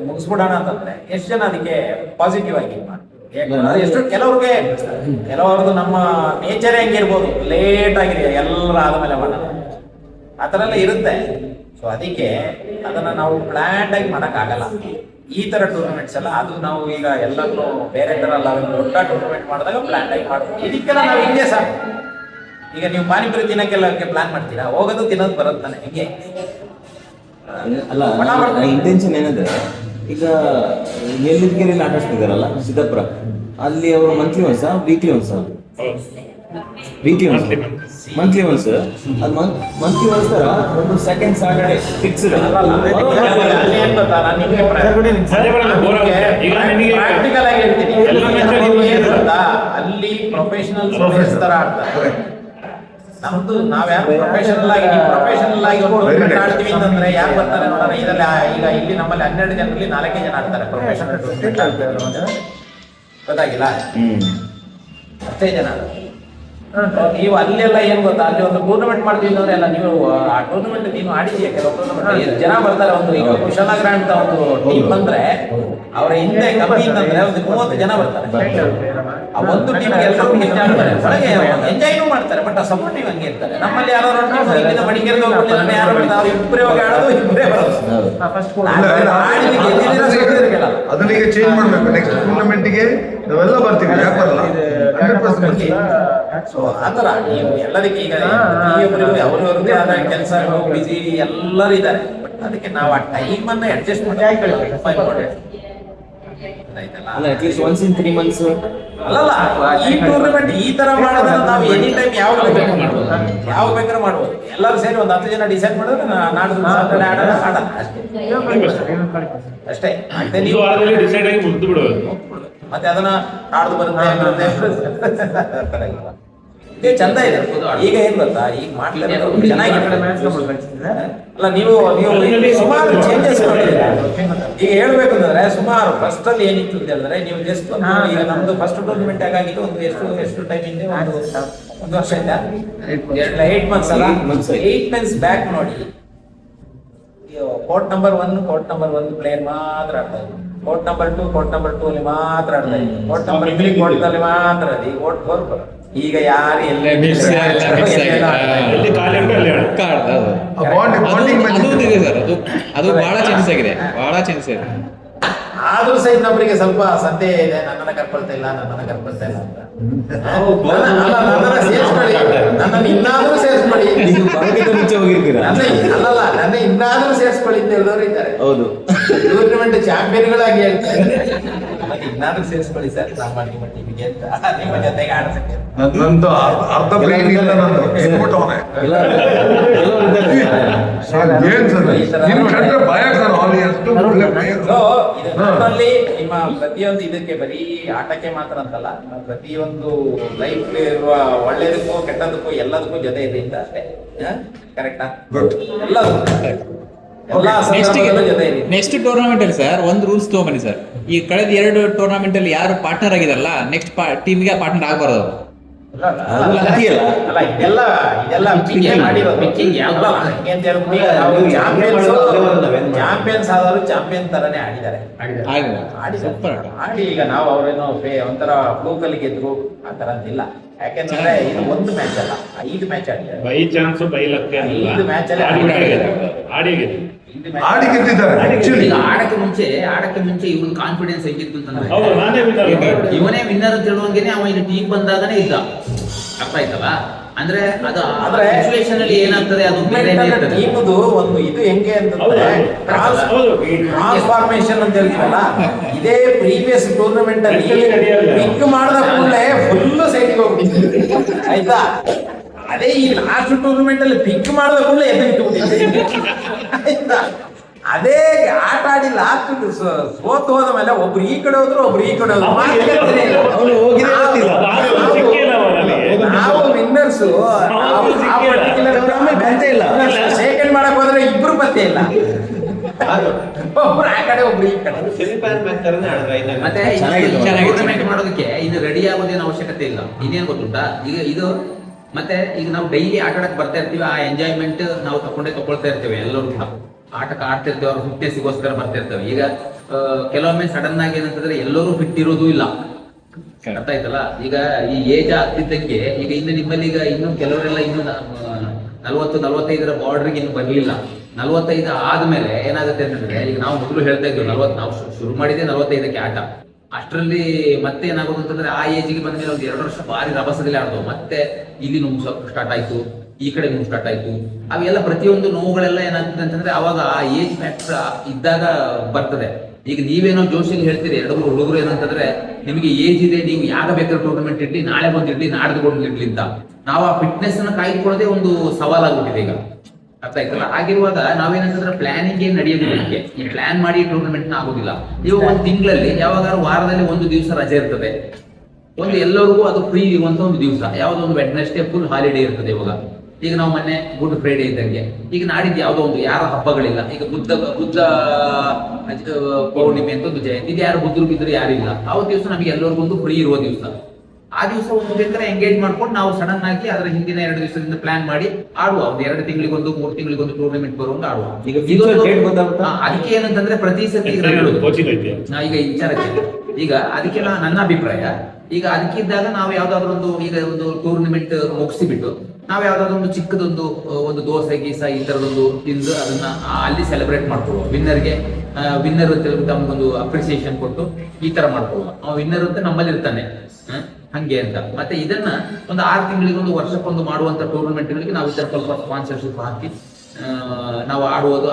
ಮುಗಿಸ್ಬಿಡೋಣ ಅಂತಂದ್ರೆ ಎಷ್ಟು ಜನ ಅದಕ್ಕೆ ಪಾಸಿಟಿವ್ ಆಗಿ ಮಾಡ್ತೀವಿ. ಎಷ್ಟು ಕೆಲವ್ರದ್ದು ನಮ್ಮ ನೇಚರ್ ಹೆಂಗಿರ್ಬೋದು, ಲೇಟ್ ಆಗಿದೆ ಎಲ್ಲರ ಆದ್ಮೇಲೆ ಮಾಡೋಣ, ಆ ತರ ಎಲ್ಲ ಇರುತ್ತೆ. ಸೊ ಅದಕ್ಕೆ ಅದನ್ನ ನಾವು ಪ್ಲಾನ್ ಆಗಿ ಮಾಡಕ್ ಆಗಲ್ಲ. ಈ ತರ ಟೂರ್ನಮೆಂಟ್ಸ್ ಎಲ್ಲ ಅದು ನಾವು ಈಗ ಎಲ್ಲರೂ ಬೇರೆ ತರ ಅಲ್ಲ, ದೊಡ್ಡ ಟೂರ್ನಮೆಂಟ್ ಮಾಡಿದಾಗ ಪ್ಲಾನ್ ಆಗಿ ಮಾಡ್ತೀವಿ. ಇದಕ್ಕೆಲ್ಲ ನಾವು ಹಿಂಗೆ ಸಾಕು. ಈಗ ನೀವು ಪಾನಿಪುರಿ ತಿನ್ನಕ್ಕೆಲ್ಲ ಪ್ಲಾನ್ ಮಾಡ್ತೀರಾ, ಹೋಗೋದು ತಿನ್ನೋದು ಬರುತ್ತಾನೆ ಹಿಂಗೆ. ಅಲ್ಲ, ನನ್ನ ಇಂಟೆನ್ಷನ್ ಏನಂದ್ರೆ, ಈಗ ಎಲ್ಲಿಗೆರೆಯಲ್ಲಿ ಆಟ ಆಡ್ತಿದಾರಲ್ಲ ಸಿದ್ದಾಪುರ, ಅಲ್ಲಿ ಅವರು monthly once weekly once monthly once ಅದು ಮಂತ್ಲಿ ಒನ್ಸ್ ತರ ಒಂದು ಸೆಕೆಂಡ್ ಸಾಟರ್ಡೆ ಫಿಕ್ಸ್ಡ್. ಪ್ರಾಕ್ಟಿಕಲ್ ಆಗಿ ಹೇಳ್ತೀನಿ, ಅಲ್ಲಿ ಪ್ರೊಫೆಷನಲ್ಸ್ ತರ ಆಡ್ತಾರೆ. ನಮ್ದು ನಾವ್ಯಾರು ಪ್ರೊಫೆಷನಲ್ ಆಗಿ ಒಂದು ಆಡ್ತೀವಿ ಅಂತಂದ್ರೆ ಯಾರು ಬರ್ತಾರೆ ನೋಡೋಣ. ಇದರಲ್ಲಿ ಈಗ ಇಲ್ಲಿ ನಮ್ಮಲ್ಲಿ 12 ಜನರಲ್ಲಿ 4 ಜನ ಆಡ್ತಾರೆ ಪ್ರೊಫೆಷನಲ್ ಟೂರ್ನಮೆಂಟ್ ಆಡ್ತಾರೆ. ಗೊತ್ತಾಗಿಲ್ಲ, ಅಷ್ಟೇ ಜನ. ನೀವು ಅಲ್ಲೆಲ್ಲ ಏನ್ ಗೊತ್ತಾ, ಅಲ್ಲಿ ಒಂದು ಟೂರ್ನಮೆಂಟ್ ಮಾಡ್ತೀವಿ ಅಂದ್ರೆ ಎಲ್ಲ ನೀವು ಆ ಟೂರ್ನಮೆಂಟ್ ನೀನು ಆಡಿದೀಯ. ಕೆಲವು ಟೂರ್ನಮೆಂಟ್ ಜನ ಬರ್ತಾರೆ. ಒಂದು ಈಗ ಕುಶಲನಗರ ಅಂತ ಒಂದು ಟೀಮ್ ಬಂದ್ರೆ ಅವರ ಹಿಂದೆ ಕಮ್ಮಿ ಅಂತಂದ್ರೆ ಒಂದು 30 ಜನ ಬರ್ತಾರೆ. ಆ ಒಂದು ಟೀಮ್ ಎಲ್ಲರೂ ಹೆಚ್ಚಾಡ್ತಾರೆ, ಒಳಗೆ ಎಂಜಾಯ್ನೂ ಮಾಡ್ತಾರೆ. ಬಟ್ ಆ ಸಪೋರ್ಟಿವ್ ಹಂಗೆ ಇರ್ತಾರೆ. ನಮ್ಮಲ್ಲಿ ಯಾರು ಇಲ್ಲಿಂದ ಮಡಿಕೇರಿಗೆ ಹೋಗ್ಬಿಟ್ಟಿಲ್ಲ, ಯಾರು ನಾವು ಇಬ್ಬರೇ ಹೋಗಿ ಆಡೋದು, ಇಬ್ಬರೇ ಬರೋದು. ಅದನ್ನ ಈಗ ಚೇಂಜ್ ಮಾಡ್ಬೇಕು. ನೆಕ್ಸ್ಟ್ ಟೂರ್ನಮೆಂಟ್ಗೆ ನಾವೆಲ್ಲ ಬರ್ತೀವಿ, ಯಾಕೆ ಬರಲ್ಲ? 100% ಬರ್ತೀವಿ. ಸೊ ಆತರ ನೀವು ಎಲ್ಲದಕ್ಕೆ ಈಗ ಅವ್ರವ್ರದ್ದೇ ಆದ ಕೆಲಸಗಳು ಬಿಸಿ ಎಲ್ಲರೂ ಇದ್ದಾರೆ. ಬಟ್ ಅದಕ್ಕೆ ನಾವು ಆ ಟೈಮ್ ಅನ್ನ ಅಡ್ಜಸ್ಟ್ ಮಾಡಿ ಅಲ್ಲ, ಅಟ್ಲೀಸ್ಟ್ ಒನ್ಸ್ ಇನ್ 3 months. ಅಲ್ಲಲ್ಲ, ಈ ಟೂರ್ನಮೆಂಟ್ ಈ ತರ ಮಾಡಿದ್ರೆ ನಾವು ಎನಿ ಟೈಮ್ ಯಾವ ಬೇಕಾದ್ರೂ ಮಾಡ್ಬೋದು. ಎಲ್ಲರೂ ಸೇರಿ ಒಂದು 10 ಜನ ಡಿಸೈಡ್ ಮಾಡಿದ್ರೆ ನಾಡ್ದು ಸಾಟರ್ಡೆ ಆಡೋಣ ಅಷ್ಟೇ. ಮತ್ತೆ ನೀವು ಡಿಸೈಡ್ ಆಗಿ ಮುಗ್ದು ಬಿಡೋದು, ಮತ್ತೆ ಅದನ್ನ ನಾಡ್ದು ಬರುತ್ತೆ. ಇದೇ ಚಂದ ಇದೆ. ಈಗ ಏನ್ ಗೊತ್ತಾ, ಈಗ ಮಾಡ್ತಾರೆ ಚೆನ್ನಾಗಿದೆ. ಅಲ್ಲ, ನೀವು ಸುಮಾರು ಚೇಂಜಸ್ ಮಾಡಿದ್ದೀರಾ. ಈಗ ಹೇಳ್ಬೇಕಂದ್ರೆ ಸುಮಾರು ಫಸ್ಟ್ ಅಲ್ಲಿ ಏನಿತ್ತು ಅಂತ ಹೇಳಿದ್ರೆ, ನೀವು ಜಸ್ಟ್ ಈಗ ನಮ್ದು ಫಸ್ಟ್ ಟೂರ್ನಮೆಂಟ್ ಆಗಿದ್ದು ಒಂದು ಎಷ್ಟು ಟೈಮ್ ಹಿಂದೆ, ಒಂದು ವರ್ಷ ಆಯ್ತಾ, 8 months ಅಲ್ಲ, 8 months ಬ್ಯಾಕ್ ನೋಡಿ. ಕೋರ್ಟ್ ನಂಬರ್ 1 ಪ್ಲೇಯರ್ ಮಾತ್ರ ಆಡ್ತಾ ಇದ್ರು. ಕೋರ್ಟ್ ನಂಬರ್ 2 ಅಲ್ಲಿ ಮಾತ್ರ ಆಡ್ತಾ ಇದ್ರು. ಕೋರ್ಟ್ ನಂಬರ್ 3 ಕೋರ್ಟ್ನಲ್ಲಿ ಮಾತ್ರ. ಈಗ ಕೋರ್ಟ್ 4 ಈಗ ಯಾರು ಅದು ಬಹಳ ಚೇಂಜಸ್ ಆಗಿದೆ, ಬಹಳ ಚೇಂಜಸ್ ಆಗಿದೆ. ಆದ್ರೂ ಸಹ ಇನ್ನೊಬ್ಬರಿಗೆ ಸ್ವಲ್ಪ ಸಂದೇಹ ಇದೆ, ನನ್ನನ್ನ ಕರ್ಕೊಳ್ತಾ ಇಲ್ಲ ಅಂತ. ನನ್ನನ್ನ ಸೇರಿಸ್ಕೊಳ್ಳಿ, ನನ್ನನ್ನು ಇನ್ನಾದ್ರೂ ಸೇರಿಸ್ಕೊಳ್ಳಿ. ಮುಂಚೆ ಹೋಗಿರ್ತೀರಾ? ಅಲ್ಲಲ್ಲ, ನನ್ನ ಇನ್ನಾದ್ರೂ ಸೇರಿಸ್ಕೊಳ್ಳಿ ಅಂತ ಹೇಳಿದವರು ಇದ್ದಾರೆ. ಹೌದು, ಟೂರ್ನಮೆಂಟ್ ಚಾಂಪಿಯನ್ಗಳಾಗಿ ಹೇಳ್ತಾರೆ. ಮತ್ತೆ ಇನ್ನಾದ್ರೂ ಸೇರಿಸ್ಕೊಳ್ಳಿ ಸರ್ ನಮ್ಮ ಟೀಮಿಗೆ ಅಂತ ನಿಮ್ಮ ಜೊತೆಗೆ ಆಡ್ಸಕ್ಕೆ. ನಂದು ಅರ್ಧ ಬ್ರೈನ್ ಇಲ್ಲ ನಂದು ಇಟ್ಬಿಟ್ಟವನೆ. ಏನ್ ಸರ್ ನಿಮ್ ಕಂಡ್ರೆ ಭಯ ಸರ್ ಅವ್ನು ಎಷ್ಟು ಒಳ್ಳೆ player. So, ಇದರಲ್ಲಿ ನಿಮ್ಮ ಪ್ರತಿಯೊಂದು ಇದಕ್ಕೆ ಬರೀ ಆಟಕ್ಕೆ ಮಾತ್ರ ಅಂತಲ್ಲ, ಪ್ರತಿಯೊಂದು ಲೈಫ್ ಇರುವ ಒಳ್ಳೇದಕ್ಕೂ ಕೆಟ್ಟದಕ್ಕೂ ಎಲ್ಲದಕ್ಕೂ ಜೊತೆ ಇದೆ ಅಂತ ಅಷ್ಟೇ. ಕರೆಕ್ಟಾ? Good. ಎಲ್ಲ ನೆಕ್ಸ್ಟ್ ಸಂದರ್ಭದಲ್ಲೂ ಜೊತೆ ಇದೆ. ನೆಕ್ಸ್ಟ್ ಟೂರ್ನಮೆಂಟ್ ಅಲ್ಲಿ ಸರ್ ಒಂದು ರೂಲ್ಸ್ ತಗೊಂಬನ್ನಿ ಸರ್. ಈ ಕಳೆದ 2 ಟೂರ್ನಮೆಂಟ್ ಅಲ್ಲಿ ಯಾರು ಪಾರ್ಟ್ನರ್ ಆಗಿದಾರಲ್ಲ ನೆಕ್ಸ್ಟ್ ಟೀಮ್ಗೆ ಪಾರ್ಟ್ನರ್ ಆಗಬಾರ್ದು ಅವರು. ಅದು ಅಂತೀಯಲ್ಲ. ಅಲ್ಲ ಇದೆಲ್ಲ ಪಿಚ್ಚಿಂಗ್ ಮಾಡಿರೋದು. ಪಿಚ್ಚಿಂಗ್ ಯಾವ ಅಲ್ಲ, ಹಂಗೆ ಅಂತ ಹೇಳ್ಬಿಟ್ಟು ಈಗ ನಾವು ಚಾಂಪಿಯನ್ಸ್ ಆದವರು ಚಾಂಪಿಯನ್ ತರನೇ ಆಡಿದ್ದಾರೆ. ಸೂಪರ್ ಆಟ. ಆಡಿ ಈಗ ನಾವು ಅವ್ರೇನೋ ಒಂಥರ ಫ್ಲೂಕಲ್ಲಿ ಗೆದ್ರು ಆ ತರ ಅಂತಿಲ್ಲ. ಯಾಕೆಂದ್ರೆ ಇದು ಒಂದು ಮ್ಯಾಚ್ ಅಲ್ಲ, 5 ಮ್ಯಾಚ್ ಆಡಿದ್ದಾರೆ. ಬೈ ಚಾನ್ಸ್ ಬೈ ಲಕ್ ಏನಿಲ್ಲ. 5 ಮ್ಯಾಚ್ ಅಲ್ಲಿ ಆಡಿಗೆ ಆಡಿ ಗೆದ್ದಿದ್ದಾರೆ ಆಕ್ಚುಲಿ. ಈಗ ಆಡಕ್ಕೆ ಮುಂಚೆ ಇವನ್ ಕಾನ್ಫಿಡೆನ್ಸ್ ಹೆಂಗಿತ್ತು ಅಂತಂದ್ರೆ ಹೌದು, ನಾನೇ ವಿನ್ನರ್. ಇವನೇ ವಿನ್ನರ್ ಅಂತ ಹೇಳುವಂಗೆನೆ ಅವ ಇಲ್ಲಿ ಟೀಮ್ ಬಂದಾಗನೇ ಇದ್ದ. ಅರ್ಥ ಆಯ್ತಲ್ಲ? ಅಂದ್ರೆ ಅದು ಆದ್ರೆ ಸಿಚುವೇಶನ್ ಅಲ್ಲಿ ಏನಾಗ್ತದೆ ಅದು ಬೇರೆನೇ ಇರ್ತದೆ. ಟೀಮ್ದು ಒಂದು ಇದು ಹೆಂಗೆ ಅಂತಂದ್ರೆ ಹೌದು. ಟ್ರಾನ್ಸ್ಫಾರ್ಮೇಶನ್ ಅಂತ ಹೇಳ್ತೀವಲ್ಲ, ಇದೇ ಪ್ರೀವಿಯಸ್ ಟೂರ್ನಮೆಂಟ್ ಅಲ್ಲಿ ಪಿಕ್ ಮಾಡಿದ ಕೂಡಲೇ ಫುಲ್ ಸೈಡ್ಗೆ ಹೋಗ್ಬಿಟ್ಟಿದೆ. ಆಯ್ತಾ? ಅದೇ ಈ ಲಾಸ್ಟ್ ಟೂರ್ನಮೆಂಟ್ ಅಲ್ಲಿ ಪಿಕ್ ಮಾಡಿದ ಕೂಡಲೇ ಎದ್ದು ನಿಂತುಬಿಟ್ಟಿದೆ. ಆಯ್ತಾ? ಅದೇ ಆಟ ಆಡಿ ಲಾಸ್ಟ್ ಸೋತ್ ಹೋದ ಮೇಲೆ ಒಬ್ರು ಈ ಕಡೆ ಹೋದ್ರು, ಒಬ್ರು ಈ ಕಡೆ ಹೋದ್ರು. ಅವನು ಹೋಗಿದ್ದೇ ಗೊತ್ತಿಲ್ಲ. ನಾವು ವಿನ್ನರ್ಸ್ ಬಂದೇ ಇಲ್ಲ. ಸೆಕೆಂಡ್ ಮಾಡಕ್ ಹೋದ್ರೆ ಇಬ್ರು ಪತ್ತೆ ಇಲ್ಲ. ಒಬ್ರು ಆ ಕಡೆ ಒಬ್ರು ಈ ಕಡೆ. ಮತ್ತೆ ಚೆನ್ನಾಗಿದೆ. ಟೂರ್ನಮೆಂಟ್ ಮಾಡೋದಕ್ಕೆ ಇನ್ನು ರೆಡಿ ಆಗೋದೇನು ಅವಶ್ಯಕತೆ ಇಲ್ಲ. ಇನ್ನೇನು ಗೊತ್ತುಂಟಾ, ಈಗ ಇದು ಮತ್ತೆ ಈಗ ನಾವು ಡೈಲಿ ಆಟ ಆಡಕ್ ಬರ್ತಾ ಇರ್ತೀವಿ, ಆ ಎಂಜಾಯ್ಮೆಂಟ್ ನಾವು ತಗೊಳ್ತಾ ಇರ್ತೇವೆ. ಎಲ್ಲರೂ ಕೂಡ ಆಟಕ್ಕೆ ಆಡ್ತಿರ್ತೇವೆ, ಅವ್ರ ಫಿಟ್ನೆಸ್ಗೋಸ್ಕರ ಬರ್ತಾ ಇರ್ತೇವೆ. ಈಗ ಕೆಲವೊಮ್ಮೆ ಸಡನ್ ಆಗಿ ಏನಂತಂದ್ರೆ ಎಲ್ಲರೂ ಫಿಟ್ ಇರೋದು ಇಲ್ಲ. ಅರ್ಥ ಆಯ್ತಲ್ಲ? ಈಗ ಈ ಏಜ್ ಆಗ್ತಿದ್ದಂಗೆ ಈಗ ಇನ್ನು ನಿಮ್ಮಲ್ಲಿ ಈಗ ಇನ್ನು ಕೆಲವರೆಲ್ಲ ಇನ್ನು 40-45 ಬಾರ್ಡರ್ಗೆ ಇನ್ನು ಬರಲಿಲ್ಲ. 45 ಆದ್ಮೇಲೆ ಏನಾಗುತ್ತೆ ಅಂತಂದ್ರೆ, ಈಗ ನಾವು ಮೊದಲು ಹೇಳ್ತಾ ಇದ್ವಿ 40, ನಾವು ಶುರು ಮಾಡಿದ್ದೆ 45ಕ್ಕೆ ಆಟ. ಅಷ್ಟರಲ್ಲಿ ಮತ್ತೆ ಏನಾಗೋದು ಅಂತಂದ್ರೆ ಆ ಏಜ್ಗೆ ಬಂದ್ಮೇಲೆ ಒಂದು 2 ವರ್ಷ ಭಾರಿ ರಭಸದಲ್ಲಿ ಆಡ್ದವು. ಮತ್ತೆ ಇಲ್ಲಿ ನೋವು ಸ್ಟಾರ್ಟ್ ಆಯ್ತು, ಈ ಕಡೆ ನೋವು ಸ್ಟಾರ್ಟ್ ಆಯ್ತು. ಅವೆಲ್ಲ ಪ್ರತಿಯೊಂದು ನೋವುಗಳೆಲ್ಲ ಏನಾಗ್ತದೆ ಅಂತಂದ್ರೆ ಅವಾಗ ಆ ಏಜ್ ಫ್ಯಾಕ್ಟರ್ ಇದ್ದಾಗ ಬರ್ತದೆ. ಈಗ ನೀವೇನೋ ಜೋಶಿಯಲ್ಲಿ ಹೇಳ್ತೀರಿ, 2 ಹುಡುಗರು ಏನಂತಂದ್ರೆ ನಿಮಗೆ ಏಜ್ ಇದೆ, ನೀವು ಯಾಗ ಬೇಕಾದ್ರೆ ಟೂರ್ನಮೆಂಟ್ ಇಡ್ಲಿ, ನಾಳೆ ಬಂದು ಇಡ್ಲಿ, ನಾಡ್ದು ಬಂದು ಇಡ್ಲಿ ಅಂತ. ನಾವು ಆ ಫಿಟ್ನೆಸ್ ಅನ್ನ ಕಾಯ್ದುಕೊಳ್ಳೋದೇ ಒಂದು ಸವಾಲಾಗ್ಬಿಟ್ಟಿದೆ ಈಗ. ಅರ್ಥ ಆಯ್ತಲ್ಲ? ಆಗಿರುವಾಗ ನಾವೇನಂತಂದ್ರೆ ಪ್ಲಾನಿಂಗ್ ಏನ್ ನಡೆಯೋದಿಲ್ಲ. ಈ ಪ್ಲಾನ್ ಮಾಡಿ ಟೂರ್ನಮೆಂಟ್ ನ ಆಗೋದಿಲ್ಲ. ಇವಾಗ ಒಂದು ತಿಂಗಳಲ್ಲಿ ಯಾವಾಗಾದ್ರೂ ವಾರದಲ್ಲಿ 1 ದಿವಸ ರಜೆ ಇರ್ತದೆ, ಒಂದು ಎಲ್ಲರಿಗೂ ಅದು ಫ್ರೀ ಇರುವಂತ ಒಂದು ದಿವಸ. ಯಾವ್ದೋ ಒಂದು ವೆಡ್ನೆಸ್ಡೇ ಫುಲ್ ಹಾಲಿಡೇ ಇರ್ತದೆ. ಇವಾಗ ಈಗ ನಾವು ಮೊನ್ನೆ ಗುಡ್ ಫ್ರೈಡೇ ಇದ್ದಂಗೆ, ಈಗ ನಾಡಿದ್ದು ಯಾವುದೋ ಒಂದು ಯಾರೋ ಹಬ್ಬಗಳಿಲ್ಲ. ಈಗ ಬುದ್ಧ ಪೌರ್ಣಿಮೆ ಅಂತ ಒಂದು ಜಯಂತಿ, ಇದು ಯಾರು ಬುದ್ಧರು ಬಿದ್ದರು ಯಾರು ಇಲ್ಲ. ಆ ದಿವಸ ನಮಗೆ ಎಲ್ಲರಿಗೂ ಒಂದು ಫ್ರೀ ಇರುವ ದಿವಸ. ಆ ದಿವಸ ಒಂದು ಬೇಕಾದ್ರೆ ಎಂಗೇಜ್ ಮಾಡ್ಕೊಂಡು ನಾವು ಸಡನ್ ಆಗಿ ಅದರ ಹಿಂದಿನ 2 ದಿವಸದಿಂದ ಪ್ಲಾನ್ ಮಾಡಿ ಆಡುವ. ಒಂದು 2 ತಿಂಗಳಿಗೊಂದು 3 ತಿಂಗಳಿಗೊಂದು ಟೂರ್ನಮೆಂಟ್ ಬರುವಂತ ಆಡುವ. ಈಗ future date ಗೊತ್ತಾಗುತ್ತಾ? ಅದಕ್ಕೆ ಏನಂತಂದ್ರೆ ಪ್ರತಿ ಸತಿ ಕೋಚಿಂಗ್ ಐತಿ. ಈಗ ವಿಚಾರಕ್ಕೆ ಈಗ ಅದಕ್ಕೆಲ್ಲ ನನ್ನ ಅಭಿಪ್ರಾಯ, ಈಗ ಅದಕ್ಕಿದ್ದಾಗ ನಾವು ಯಾವ್ದಾದ್ರು ಒಂದು ಈಗ ಒಂದು ಟೂರ್ನಮೆಂಟ್ ಮುಗಿಸಿಬಿಟ್ಟು ನಾವು ಯಾವ್ದಾದ್ರು ಒಂದು ಚಿಕ್ಕದೊಂದು ಒಂದು ದೋಸೆ ಗೀಸ ಈ ತರದೊಂದು ತಿಂದು ಅದನ್ನ ಅಲ್ಲಿ ಸೆಲೆಬ್ರೇಟ್ ಮಾಡ್ಕೊಳ್ಳುವ. ವಿನ್ನರ್ ಅಂತ ಹೇಳ್ಬಿಟ್ಟು ನಮ್ಗೊಂದು ಅಪ್ರಿಸಿಯೇಷನ್ ಕೊಟ್ಟು ಈ ತರ ಮಾಡ್ಕೊಳ್ಳುವ. ವಿನ್ನರ್ ಅಂತ ನಮ್ಮಲ್ಲಿ ಇರ್ತಾನೆ ಹಂಗೆ ಅಂತ. ಮತ್ತೆ ಇದನ್ನ ಒಂದು 6 ತಿಂಗಳಿಗೊಂದು ವರ್ಷಕ್ಕೊಂದು ಮಾಡುವಂತ ಟೂರ್ನಮೆಂಟ್ಗಳಿಗೆ ನಾವು ಇದರ ಸ್ವಲ್ಪ ಸ್ಪಾನ್ಸರ್ಶಿಪ್ ಹಾಕಿ ನಾವು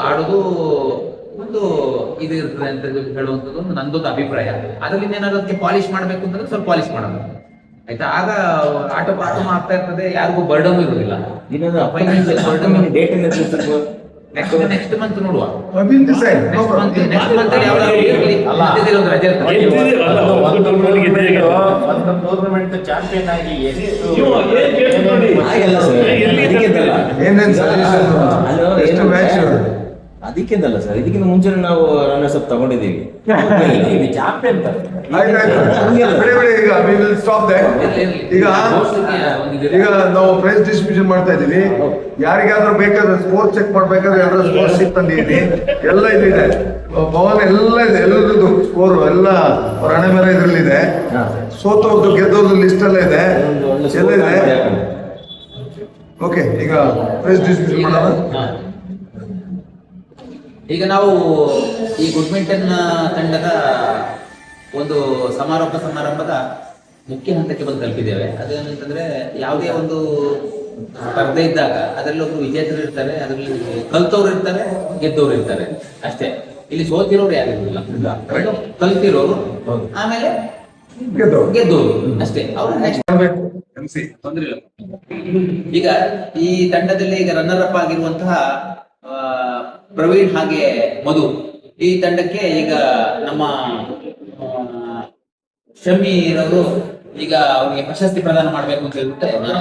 ಆಡೋದು ಒಂದು ಇದು ಇರ್ತದೆ ಅಂತ ಹೇಳುವಂಥದ್ದು ಒಂದು ನಂದೊಂದು ಅಭಿಪ್ರಾಯ. ಅದರಲ್ಲಿ ಏನಾದ್ರು ಅದಕ್ಕೆ ಪಾಲಿಶ್ ಮಾಡ್ಬೇಕು ಅಂತಂದ್ರೆ ಸ್ವಲ್ಪ ಪಾಲಿಶ್ ಮಾಡೋಣ, ಆಯ್ತಾ? ಆಗ ಆಟ ಆಗ್ತಾ ಇರ್ತದೆ, ಯಾರಿಗೂ ಬರ್ಡನ್ ಇರುವುದಿಲ್ಲ. ಫೈನಾನ್ಷಿಯಲ್ ಬರ್ಡನ್ ಡೇಟ್ ಎಲ್ಲ ತಿಳಿಸ್ಬೇಕು. ನೆಕ್ಸ್ಟ್ ಮಂತ್ ನೋಡುವ. ನೆಕ್ಸ್ಟ್ ಮಂತ್ ರಜೆ ಒಂದು ಟೂರ್ನಮೆಂಟ್ ಚಾಂಪಿಯನ್ ಆಗಿ ಹಾಗೆಲ್ಲ ಸರ್, ಅದಕ್ಕಿಂತಲ್ಲ. ಏನೇನ್ ಸಜೆಷನ್ ಎಷ್ಟು ಮ್ಯಾಚ್ ಅದಕ್ಕಿಂತಲ್ಲ ಸರ್, ಇದಕ್ಕಿಂತ ಮುಂಚೆ ನಾವು ರನ್ನರ್ಸ್ ಅಪ್ ತಗೊಂಡಿದ್ದೀವಿ. ಚಾಂಪಿಯನ್ ಈಗ we will stop there. ಈಗ ನಾವು ಪ್ರೈಸ್ ಡಿಸ್ಟ್ರಿಬ್ಯೂಷನ್ ಮಾಡ್ತಾ ಇದೀವಿ. ಯಾರಿಗಾದ್ರೂ ಬೇಕಾದ್ರೆ ಸ್ಕೋರ್ ಚೆಕ್ ಮಾಡ್ಬೇಕಾದ್ರೆ ಯಾರು ಸ್ಕೋರ್ ಶೀಟ್ ತಂದಿದ್ದೀನಿ, ಎಲ್ಲ ಇಲ್ಲಿದೆ. ಭವನ್ ಎಲ್ಲ ಇದೆ, ಎಲ್ಲರದ್ದು ಸ್ಕೋರ್ ಎಲ್ಲ ಅವ್ರ ಹಣೆ ಮೇಲೆ ಇದ್ರಲ್ಲಿದೆ. ಸೋತವ್ರದ್ದು ಗೆದ್ದವ್ರದ್ದು ಲಿಸ್ಟ್ ಎಲ್ಲ ಇದೆ, ಎಲ್ಲ ಇದೆ. ಓಕೆ, ಈಗ ಪ್ರೈಸ್ ಡಿಸ್ಟ್ರಿಬ್ಯೂಷನ್ ಮಾಡೋಣ. ಈಗ ನಾವು ಈ ಗುಡ್ಮಿಂಟನ್ ತಂಡದ ಒಂದು ಸಮಾರಂಭದ ಮುಖ್ಯ ಹಂತಕ್ಕೆ ಬಂದು ತಲುಪಿದ್ದೇವೆ. ಅದೇನಂತಂದ್ರೆ ಯಾವುದೇ ಒಂದು ಸ್ಪರ್ಧೆ ಇದ್ದಾಗ ಅದರಲ್ಲಿ ಒಬ್ರು ವಿಜೇತರು ಇರ್ತಾರೆ, ಅದರಲ್ಲಿ ಕಲ್ತವ್ರು ಇರ್ತಾರೆ, ಗೆದ್ದವ್ರು ಇರ್ತಾರೆ ಅಷ್ಟೇ. ಇಲ್ಲಿ ಸೋತಿರೋರು ಯಾರಿಲ್ಲ, ಕಲ್ತಿರೋರು, ಆಮೇಲೆ ಗೆದ್ದೋರು ಅಷ್ಟೇ. ಅವ್ರು ನೆಕ್ಸ್ಟ್ ತೊಂದ್ರೆ ಇಲ್ಲ. ಈಗ ಈ ತಂಡದಲ್ಲಿ ಈಗ ರನ್ನರ್ ಅಪ್ ಆಗಿರುವಂತಹ ಪ್ರವೀಣ್ ಹಾಗೆ ಮಧು, ಈ ತಂಡಕ್ಕೆ ಈಗ ನಮ್ಮ ಶಮೀರವರು ಈಗ ಅವ್ರಿಗೆ ಪ್ರಶಸ್ತಿ ಪ್ರದಾನ ಮಾಡ್ಬೇಕು ಅಂತ ಹೇಳ್ಬಿಟ್ಟು ನಾನು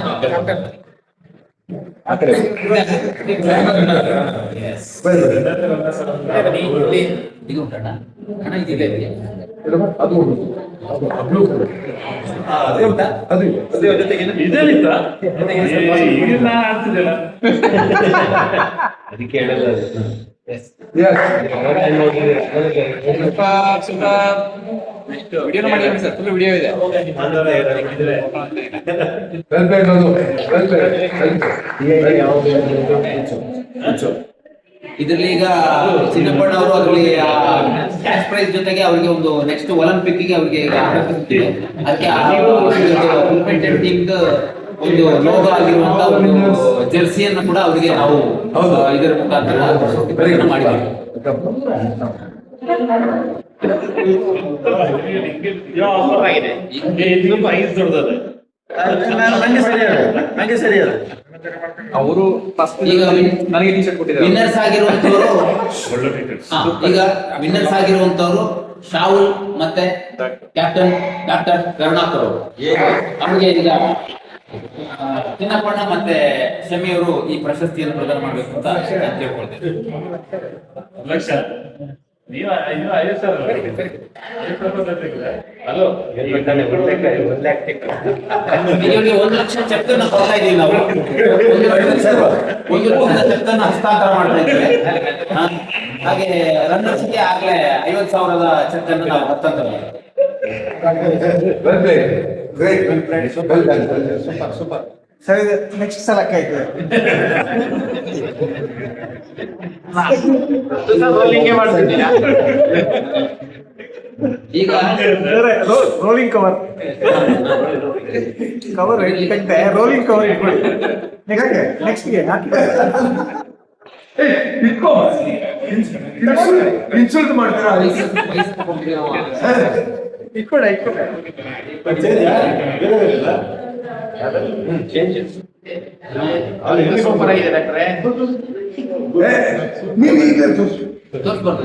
ಇದು ಉಂಟಣ್ಣ, ಹಣ ಇದಿದೆ ಇದೇನಿತ್ತ ಈಗ ನಾ ಆಡ್ತಿದ್ದೆಲ್ಲ ಅದಕ್ಕೆ ಹೇಳಲ್ಲ. ವಿಡಿಯೋ ಮಾಡಿ ಸರ್, ಫುಲ್ ವಿಡಿಯೋ ಇದೆ. ಇದರಲ್ಲಿ ಈಗ ಚಿನ್ನಪ್ಪಣ್ಣ ಅವರು ಅದರಲ್ಲಿ ಕ್ಯಾಶ್ ಪ್ರೈಸ್ ಜೊತೆಗೆ ಅವರಿಗೆ ಒಂದು ನೆಕ್ಸ್ಟ್ ಒಲಿಂಪಿಕ್ ಗೆ ಅವರಿಗೆ ಅದಕ್ಕೆ ಟೀಮ್ ಒಂದು ಲೋಗೋ ಆಗಿರುವಂತ ಒಂದು ಜೆರ್ಸಿಯನ್ನು ಕೂಡ ಅವರಿಗೆ ನಾವು ಇದರ ಮುಖಾಂತರ ಮಾಡಿದ್ದೀವಿ. ಐದು ದೊಡ್ಡದ ನಂಗೆ ಸರಿ ಅದ. ಅವರು ಫಸ್ಟ್ ಈಗ ನನಗೆ ಟಿ ಶರ್ಟ್ ಕೊಟ್ಟಿದ್ದಾರೆ. ವಿನ್ನರ್ಸ್ ಆಗಿರುವಂತವರು ಒಳ್ಳೆ ಟಿಕೆಟ್ಸ್. ಈಗ ವಿನ್ನರ್ಸ್ ಆಗಿರುವಂತವರು ಶಾಹುಲ್ ಮತ್ತೆ ಕ್ಯಾಪ್ಟನ್ ಡಾಕ್ಟರ್ ಕರುಣಾಕರ್ ಅವರು. ಅವ್ರಿಗೆ ಈಗ ಚಿನ್ನಪ್ಪಣ್ಣ ಮತ್ತೆ ಶಮಿ ಅವರು ಈ ಪ್ರಶಸ್ತಿಯನ್ನು ಪ್ರದಾನ ಮಾಡಬೇಕು ಅಂತ ನಾನು ಕೇಳ್ಕೊಳ್ತೇನೆ. ಲಕ್ಷ ನೀವು 50,000 ಹಲೋ ಈಗ 1 ಲಕ್ಷ ಚೆಕ್ ಅನ್ನು ಕೊಡ್ತಾ ಇದೀವಿ ನಾವು. 1 ಲಕ್ಷದ ಚೆಕ್ ಅನ್ನು ಹಸ್ತಾಂತರ ಮಾಡ್ತಾ ಇದ್ದೇವೆ. ಹಾಗೆ ರನ್ನರ್ಸ್ಗೆ ಆಗ್ಲೇ 50,000 ಚೆಕ್ ಅನ್ನು ನಾವು ಹಸ್ತಾಂತರ ಸೂಪರ್. ಸರಿ, ನೆಕ್ಸ್ಟ್ ಸಲಕ್ಕೆ ಆಯ್ತು. ಈಗ ರೋಲಿಂಗ್ ಕವರ್ ರೋಲಿಂಗ್ ಕವರ್ ಇಟ್ಕೊಳ್ಳಿ. ನೆಕ್ಸ್ಟ್ಗೆ ಹಾಕಿ ಇನ್ಸಲ್ಟ್ ಮಾಡ್ತೀರಾ? ಇಟ್ಕೊಡ ಸೂಪರ್ ಆಗಿದೆ ಡಾಕ್ಟ್ರೆ. ನೀವು ಈಗ ತೋರಿಸ್ಬಾರ್ದು.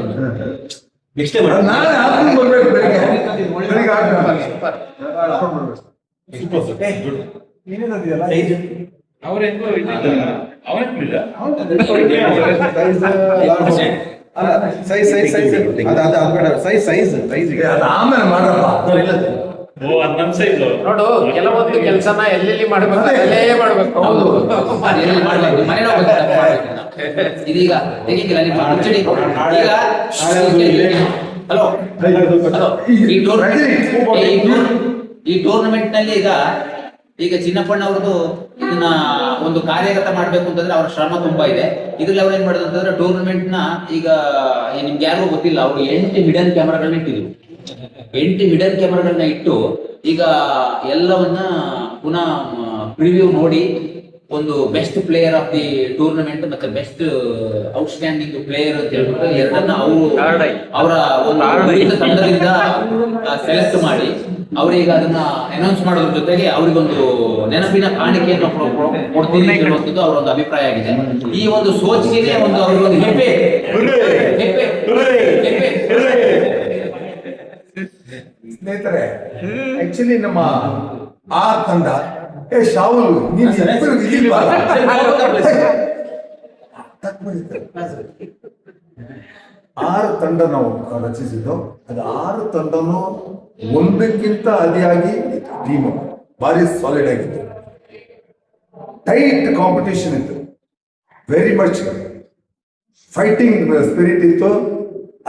ನಾಳೆ ಆಫೀಸ್ ಬರ್ಬೇಕು, ಬೆಳಿಗ್ಗೆ ನೀನೇನದಿಯಲ್ಲ ಅವ್ರೆಂಗೋ ಇದ್ದಿದ್ದಲ್ಲ ಅವನಿಲ್ಲ ಆಮೇಲೆ ಮಾಡಪ್ಪ. ಓ ಅದ್ ನಮ್ ಸೈಜು ನೋಡು, ಕೆಲವೊಂದು ಕೆಲಸನ ಎಲ್ಲೆಲ್ಲಿ ಮಾಡ್ಬೇಕು ಅಲ್ಲೇ ಮಾಡ್ಬೇಕು. ಹೌದು, ಎಲ್ಲಿ ಮಾಡ್ಬಾರ್ದು, ಮನೇಲಿ ಹೋಗ್ಬೇಕು, ತಪ್ಪು ಮಾಡ್ಬೇಕು ನಾವು. ಇದೀಗ ತೆಗಿತಿಲ್ಲ ನಿಮ್ಮ ಮುಚ್ಚಡಿ. ಈಗ ಹಲೋ ಹಲೋ, ಈ ಟೂರ್ನಮೆಂಟ್ ನಲ್ಲಿ ಈಗ ಚಿನ್ನಪ್ಪಣ್ಣ ಅವ್ರದ್ದು ಇದನ್ನ ಒಂದು ಕಾರ್ಯಗತ ಮಾಡ್ಬೇಕು ಅಂತಂದ್ರೆ ಅವ್ರ ಶ್ರಮ ತುಂಬಾ ಇದೆ. ಇದ್ರಲ್ಲಿ ಅವ್ರು ಏನ್ ಮಾಡಿದ್ರು ಅಂತಂದ್ರೆ ಟೂರ್ನಮೆಂಟ್ ನ ಈಗ ನಿಮ್ಗೆ ಯಾರಿಗೂ ಗೊತ್ತಿಲ್ಲ, ಅವ್ರು 8 ಹಿಡನ್ ಕ್ಯಾಮರಾಗಳನ್ನ ಇಟ್ಟಿದ್ರು. 8 ಹಿಡನ್ ಕ್ಯಾಮರಾಗಳನ್ನ ಇಟ್ಟು ಈಗ ಎಲ್ಲವನ್ನ ಪುನಃ ಪ್ರಿವ್ಯೂ ನೋಡಿ ಒಂದು best player of the tournament ಮತ್ತೆ ಬೆಸ್ಟ್ ಔಟ್ಸ್ಟ್ಯಾಂಡಿಂಗ್ ಪ್ಲೇಯರ್ ಅಂತ ಹೇಳ್ಬಿಟ್ಟು ಎರಡನ್ನ ಅವರ ಒಂದು ವಿವಿಧ ತಂಡದಿಂದ ಸೆಲೆಕ್ಟ್ ಮಾಡಿ ಅವರಿಗೆ ಅದನ್ನ ಅನೌನ್ಸ್ ಮಾಡೋದ್ರ ಜೊತೆಗೆ ಅವರಿಗೊಂದು ನೆನಪಿನ ಕಾಣಿಕೆಯನ್ನು ಕೊಡ್ತೀನಿ ಅಂತ ಹೇಳುವಂಥದ್ದು ಅವರ ಒಂದು ಅಭಿಪ್ರಾಯ ಆಗಿದೆ. ಈ ಒಂದು ಸೋಚಿಗೆ ಒಂದು ಅವರಿಗೊಂದು ಹೆಪ್ಪೆ ಹೆಪ್ಪೆ ಹೆಪ್ಪೆ. ಸ್ನೇಹಿತರೆ, ಆಕ್ಚುಲಿ ನಮ್ಮ ಆ ತಂಡ ಶಾಹುಲ್ ನೀನು ಇಲ್ಲಿ ಬಾ. ಆರು ತಂಡ ನಾವು ರಚಿಸಿದ್ದು. ಅದು 6 ತಂಡನೂ ಒಂದಕ್ಕಿಂತ ಅದಿಯಾಗಿ ಟೀಮು ಭಾರಿ ಸಾಲಿಡ್ ಆಗಿತ್ತು. ಟೈಟ್ ಕಾಂಪಿಟೇಷನ್ ಇತ್ತು, ವೆರಿ ಮಚ್ ಫೈಟಿಂಗ್ ಸ್ಪಿರಿಟ್ ಇತ್ತು.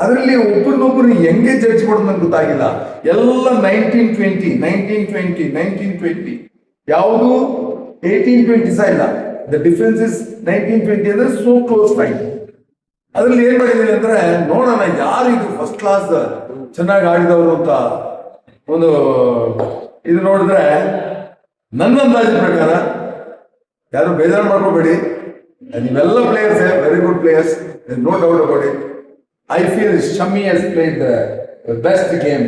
ಅದರಲ್ಲಿ ಒಬ್ಬರನ್ನೊಬ್ಬರು ಹೆಂಗೆ ಜಡ್ಜ್ ಮಾಡೋದು ನಂಗೆ ಗೊತ್ತಾಗಿಲ್ಲ. ಎಲ್ಲ 1920 ಯಾವುದು 1820 ಸಹ ಇಲ್ಲ. ದ ಡಿಫರೆನ್ಸ್ ಇಸ್ 1920 ಅಂದ್ರೆ ಸೋ ಕ್ಲೋಸ್ ಫೈಟ್. ಅದ್ರಲ್ಲಿ ಏನ್ ಮಾಡಿದೀನಿ ಅಂದ್ರೆ ನೋಡೋಣ ಯಾರು ಇದು ಫಸ್ಟ್ ಕ್ಲಾಸ್ ಚೆನ್ನಾಗಿ ಆಡಿದವರು ಅಂತ ಒಂದು ಇದು ನೋಡಿದ್ರೆ ನನ್ನ ಅಂದಾಜಿನ ಪ್ರಕಾರ, ಯಾರು ಬೇಜಾರು ಮಾಡ್ಕೋಬೇಡಿ, ನೀವೆಲ್ಲ players very good players, no doubt about it. I feel Shami has played the best game.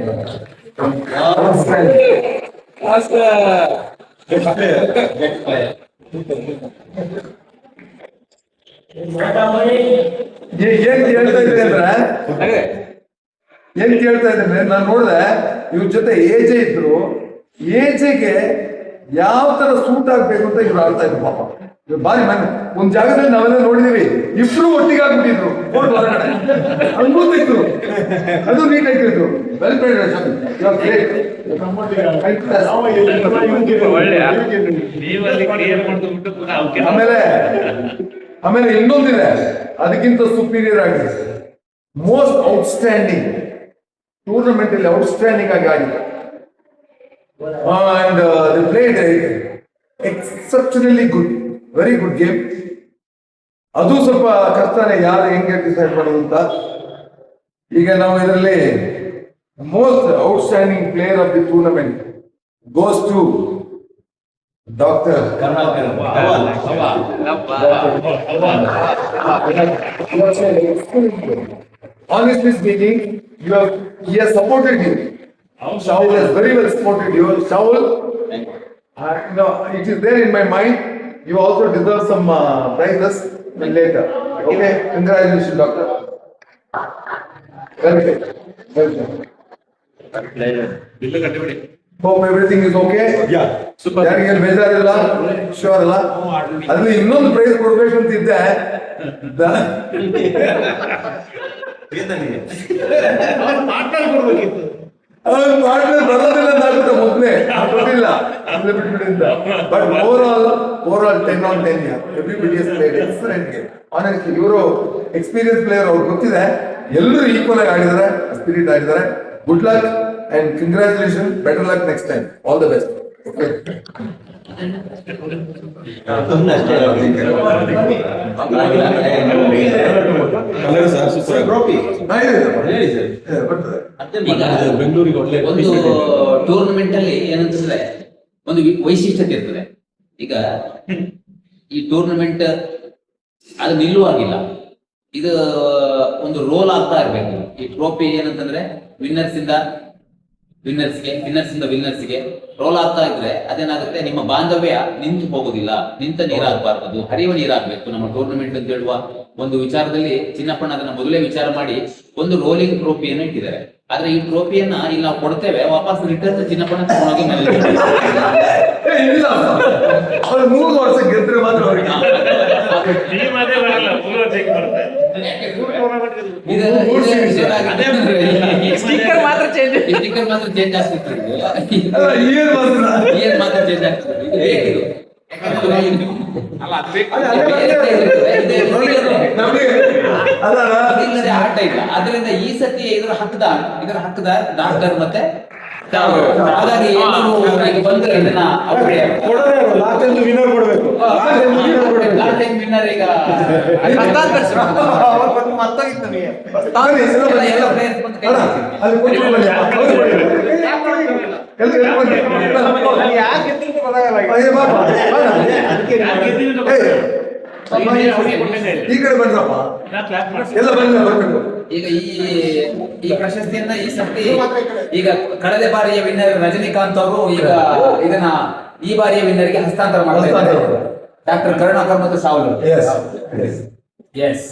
ಏನ್ ಹೇಳ್ತಾ ಇದ್ರೆ ನಾನು ನೋಡಿದೆ ಇವ್ರ ಜೊತೆ ಏಜೆ ಇದ್ರು, ಏಜೆಗೆ ಯಾವ ತರ ಸೂಟ್ ಆಗ್ಬೇಕು ಅಂತ ಇವ್ರು ಆಡ್ತಾ ಇದ್ರು ಪಾಪ. ಇವ್ರು ಬಾರಿ ಮನೆ ಒಂದ್ ಜಾಗದಲ್ಲಿ ನಾವೆಲ್ಲ ನೋಡಿದೀವಿ, ಇಬ್ರು ಒಟ್ಟಿಗೆ ಆಗ್ಬಿಟ್ಟಿದ್ರು ಕೋರ್ಟ್ ಹೊರಗಡೆ, ಅನ್ಬೋತಿದ್ರು. ಅದು ನೀಟ್ ಆಗಿದ್ರು. ವೆಲ್ ಪ್ಲೇಡ್ ಆಮೇಲೆ ಇನ್ನೊಂದಿದೆ ಅದಕ್ಕಿಂತ ಸುಪೀರಿಯರ್ ಆಗಿದೆ. ಮೋಸ್ಟ್ ಔಟ್ಸ್ಟ್ಯಾಂಡಿಂಗ್ ಟೂರ್ನಮೆಂಟ್ ಅಲ್ಲಿ ಔಟ್ಸ್ಟ್ಯಾಂಡಿಂಗ್ ಆಗಿ ಆಗಿದೆ. And they played exceptionally good, very good game. ಅದು ಸ್ವಲ್ಪ ಕಷ್ಟನೇ, ಯಾರು ಹೆಂಗೆ ಡಿಸೈಡ್ ಮಾಡೋದು ಅಂತ. ಈಗ ನಾವು ಇದರಲ್ಲಿ most outstanding player of the tournament goes to doctor honestly speaking, he has supported you. Shaul has very well supported you. Shaul, it is there in my mind. You also deserve some prizes later. Okay, congratulations, doctor. Welcome. Hope everything is okay. Yeah. Super. ಯಾರಿಗೆ ಬೇಜಾರಿಲ್ಲ, sure ಅಲ್ಲ. ಅದ್ರಲ್ಲಿ ಇನ್ನೊಂದು price ಕೊಡ್ಬೇಕು ಅಂತ ಇದ್ದೆ. Partner ಬರೋದಿಲ್ಲ ಅಂತ ಮೊದಲೇ ಗೊತ್ತಿಲ್ಲ, ಬಿಟ್ಬಿಟ್ಟಿದ್ದ. But over all 10 on 10. Everybody has played excellent game. Honestly ಇವರು ಎಕ್ಸ್ಪೀರಿಯನ್ಸ್ ಪ್ಲೇಯರ್, ಅವ್ರಿಗೆ ಗೊತ್ತಿದೆ. ಎಲ್ಲರೂ ಈಕ್ವಲ್ ಆಗಿ ಆಡಿದ್ದಾರೆ, ಸ್ಪಿರಿಟ್ ಆಡಿದ್ದಾರೆ. Good luck and congratulations, better luck next time, all the best. Okay. ಒಂದು ಟೂರ್ನಮೆಂಟ್ ಅಲ್ಲಿ ಏನಂತಂದ್ರೆ ಒಂದು ವೈಶಿಷ್ಟ್ಯತೆ ಇರ್ತದೆ. ಈಗ ಈ ಟೂರ್ನಮೆಂಟ್ ಅದು ನಿಲ್ಲುವಾಗಿಲ್ಲ, ಇದು ಒಂದು ರೋಲ್ ಆಗ್ತಾ ಇರ್ಬೇಕು. ಈ ಟ್ರೋಫಿ ಏನಂತಂದ್ರೆ ವಿನ್ನರ್ಸ್ ಇಂದ ವಿನ್ನರ್ಸ್ಗೆ ರೋಲ್ ಆಗ್ತಾ ಇದ್ರೆ ಅದೇನಾಗುತ್ತೆ, ನಿಮ್ಮ ಬಾಂಧವ್ಯ ನಿಂತು ಹೋಗೋದಿಲ್ಲ. ನಿಂತ ನೀರಾಗಬಾರ್ದು, ಹರಿಯುವ ನೀರಾಗಬೇಕು ನಮ್ಮ ಟೂರ್ನಮೆಂಟ್ ಅಂತ ಹೇಳುವ ಒಂದು ವಿಚಾರದಲ್ಲಿ ಚಿನ್ನಪ್ಪಣ್ಣ ಅದನ್ನ ಮೊದಲೇ ವಿಚಾರ ಮಾಡಿ ಒಂದು ರೋಲಿಂಗ್ ಟ್ರೋಫಿಯನ್ನು ಇಟ್ಟಿದ್ದಾರೆ. ಆದ್ರೆ ಈ ಟ್ರೋಫಿಯನ್ನ ಇಲ್ಲಿ ನಾವು ಕೊಡ್ತೇವೆ, ವಾಪಸ್ ರಿಟರ್ನ್ ಚಿನ್ನಪ್ಪಣ್ಣ ತಗೊಂಡೋಗಿ ಮನೆ ಇಲ್ಲ, ಅವ್ರು 3 ವರ್ಷ ಗೆದ್ರೆ ಮಾತ್ರ ಅವ್ರಿಗೆ ಸ್ಟಿಕ್ಕರ್ ಮಾತ್ರ ಚೇಂಜ್ ಆಗ್ತಿತ್ತು. ಏನ್ ಮಾತ್ರ ಚೇಂಜ್ ಆಗ್ತದೆ. ಆಟ ಇಲ್ಲ. ಅದರಿಂದ ಈ ಸತಿ ಇದರ ಹಕ್ಕದಾರ ಡಾಕ್ಟರ್ ಮತ್ತೆ ಹಾಗಾಗಿ ಬಂದ್ರೆ ಇದನ್ನ ವಿನ್ನರ್ ಈಗ ಈ ಕಡೆ ಬಂದ್ರಪ್ಪ, ಎಲ್ಲ ಬರ್ಬೇಕು. ಈಗ ಈ ಪ್ರಶಸ್ತಿಯನ್ನ ಈ ಸರ್ತಿ ಈಗ ಕಳೆದ ಬಾರಿಯ ವಿನ್ನರ್ ರಜನಿಕಾಂತ್ ಅವರು ಈಗ ಇದನ್ನ ಈ ಬಾರಿಯ ವಿನ್ನರ್ಗೆ ಹಸ್ತಾಂತರ ಮಾಡ್ತಾ ಇದ್ದಾರೆ, ಡಾಕ್ಟರ್ ಕರುಣಾಕರ್ ಮತ್ತು ಶಾಹುಲ್. ಎಸ್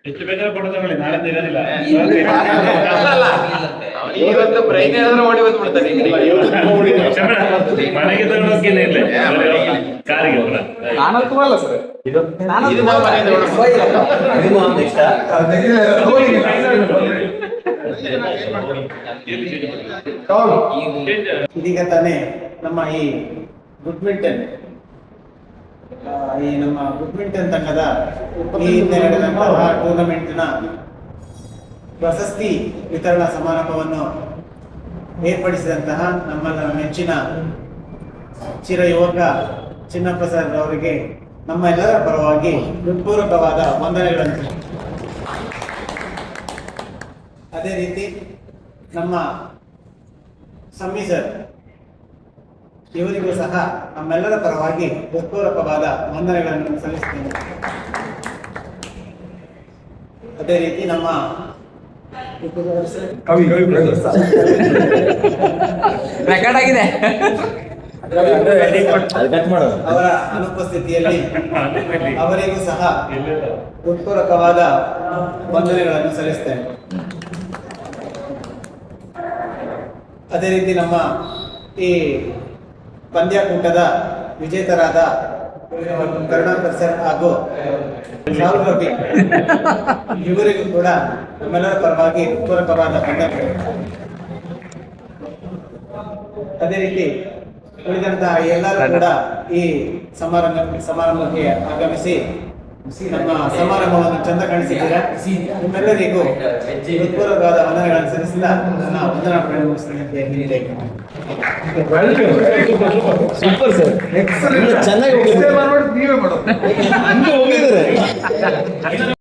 ಎಷ್ಟು ಬೇಕಾದ್ರೂ ಕೊಡ್ತಾರೆ, ನಾಳೆ ಇರೋದಿಲ್ಲ. ಇವತ್ತು ಬ್ರೈನ್ ಹೇಳಿದ್ರೆ ಓಡಿ ಬಂದ್ಬಿಡ್ತಾರೆ. ಮನೆಗೆ ತಗೊಳೋಕೆ ಕಾರಿಗೆ ನಾನಂತವಲ್ಲ ಸರ್, ಇದೀಗ ತಾನೇ ನಮ್ಮ ಈ ಗುಡ್ಮಿಂಟನ್ ತಂಡದ ಈ ಹಿಂದೆ ನಡೆದಂತಹ ಟೂರ್ನಮೆಂಟ್ನ ಪ್ರಶಸ್ತಿ ವಿತರಣಾ ಸಮಾರಂಭವನ್ನು ಏರ್ಪಡಿಸಿದಂತಹ ನಮ್ಮ ನೆಚ್ಚಿನ ಚಿರ ಯುವಕ ಚಿನ್ನಪ್ಪ ಸರ್ ಅವರಿಗೆ ನಮ್ಮ ಎಲ್ಲರ ಪರವಾಗಿ ಹೃತ್ಪೂರ್ವಕವಾದ ವಂದನೆಗಳನ್ನು. ಅದೇ ರೀತಿ ನಮ್ಮ ಸಮ್ಮಿ ಸರ್ ಇವರಿಗೂ ಸಹ ನಮ್ಮೆಲ್ಲರ ಪರವಾಗಿ ಹೃತ್ಪೂರ್ವಕವಾದ ವಂದನೆಗಳನ್ನು ಸಲ್ಲಿಸುತ್ತೇನೆ. ಅದೇ ರೀತಿ ನಮ್ಮ ಕವಿ ರೆಕಾರ್ಡ್ ಆಗಿದೆ. ಅದು ಕಟ್ ಮಾಡೋದು. ಅವರ ಅನುಪಸ್ಥಿತಿಯಲ್ಲಿ ಅವರಿಗೂ ಸಹ ಹೃತ್ಪೂರ್ವಕವಾದ ವಂದನೆಗಳನ್ನು ಸಲ್ಲಿಸ್ತೇನೆ. ಅದೇ ರೀತಿ ನಮ್ಮ ಈ ಪಂದ್ಯಾಕೂಟದ ವಿಜೇತರಾದ ಕರುಣಾಕರ್ ಸರ್ ಹಾಗೂ ರಾಹುಲ್ ರವಿ ಇವರಿಗೂ ಕೂಡ ನಮ್ಮೆಲ್ಲರ ಪರವಾಗಿ ಹೃತ್ಪೂರ್ವಕವಾದ ವಂದನೆಗಳು. ಅದೇ ರೀತಿ ಉಳಿದಂತಹ ಎಲ್ಲರೂ ಕೂಡ ಈ ಸಮಾರಂಭಕ್ಕೆ ಆಗಮಿಸಿ ನಮ್ಮ ಸಮಾರಂಭವನ್ನು ಚಂದ ಕಾಣಿಸಿದ್ದೀರಾ. ನಿಮ್ಮೆಲ್ಲರಿಗೂ ಹೃತ್ಪೂರ್ವಕವಾದ ವಂದನೆಗಳನ್ನು ಸಲ್ಲಿಸಿದ ನನ್ನ ವಂದನಾ ಮುಗಿಸ್ತೇನೆ. ಸೂಪರ್ ಸರ್, ಎಕ್ಸಲೆಂಟ್, ಚೆನ್ನಾಗಿ ಹೋಗಿದ್ದೀರಿ. ನೀವೇ ಮಾಡೋದು. ಹಂಗೆ ಹೋಗಿದ್ದಾರೆ.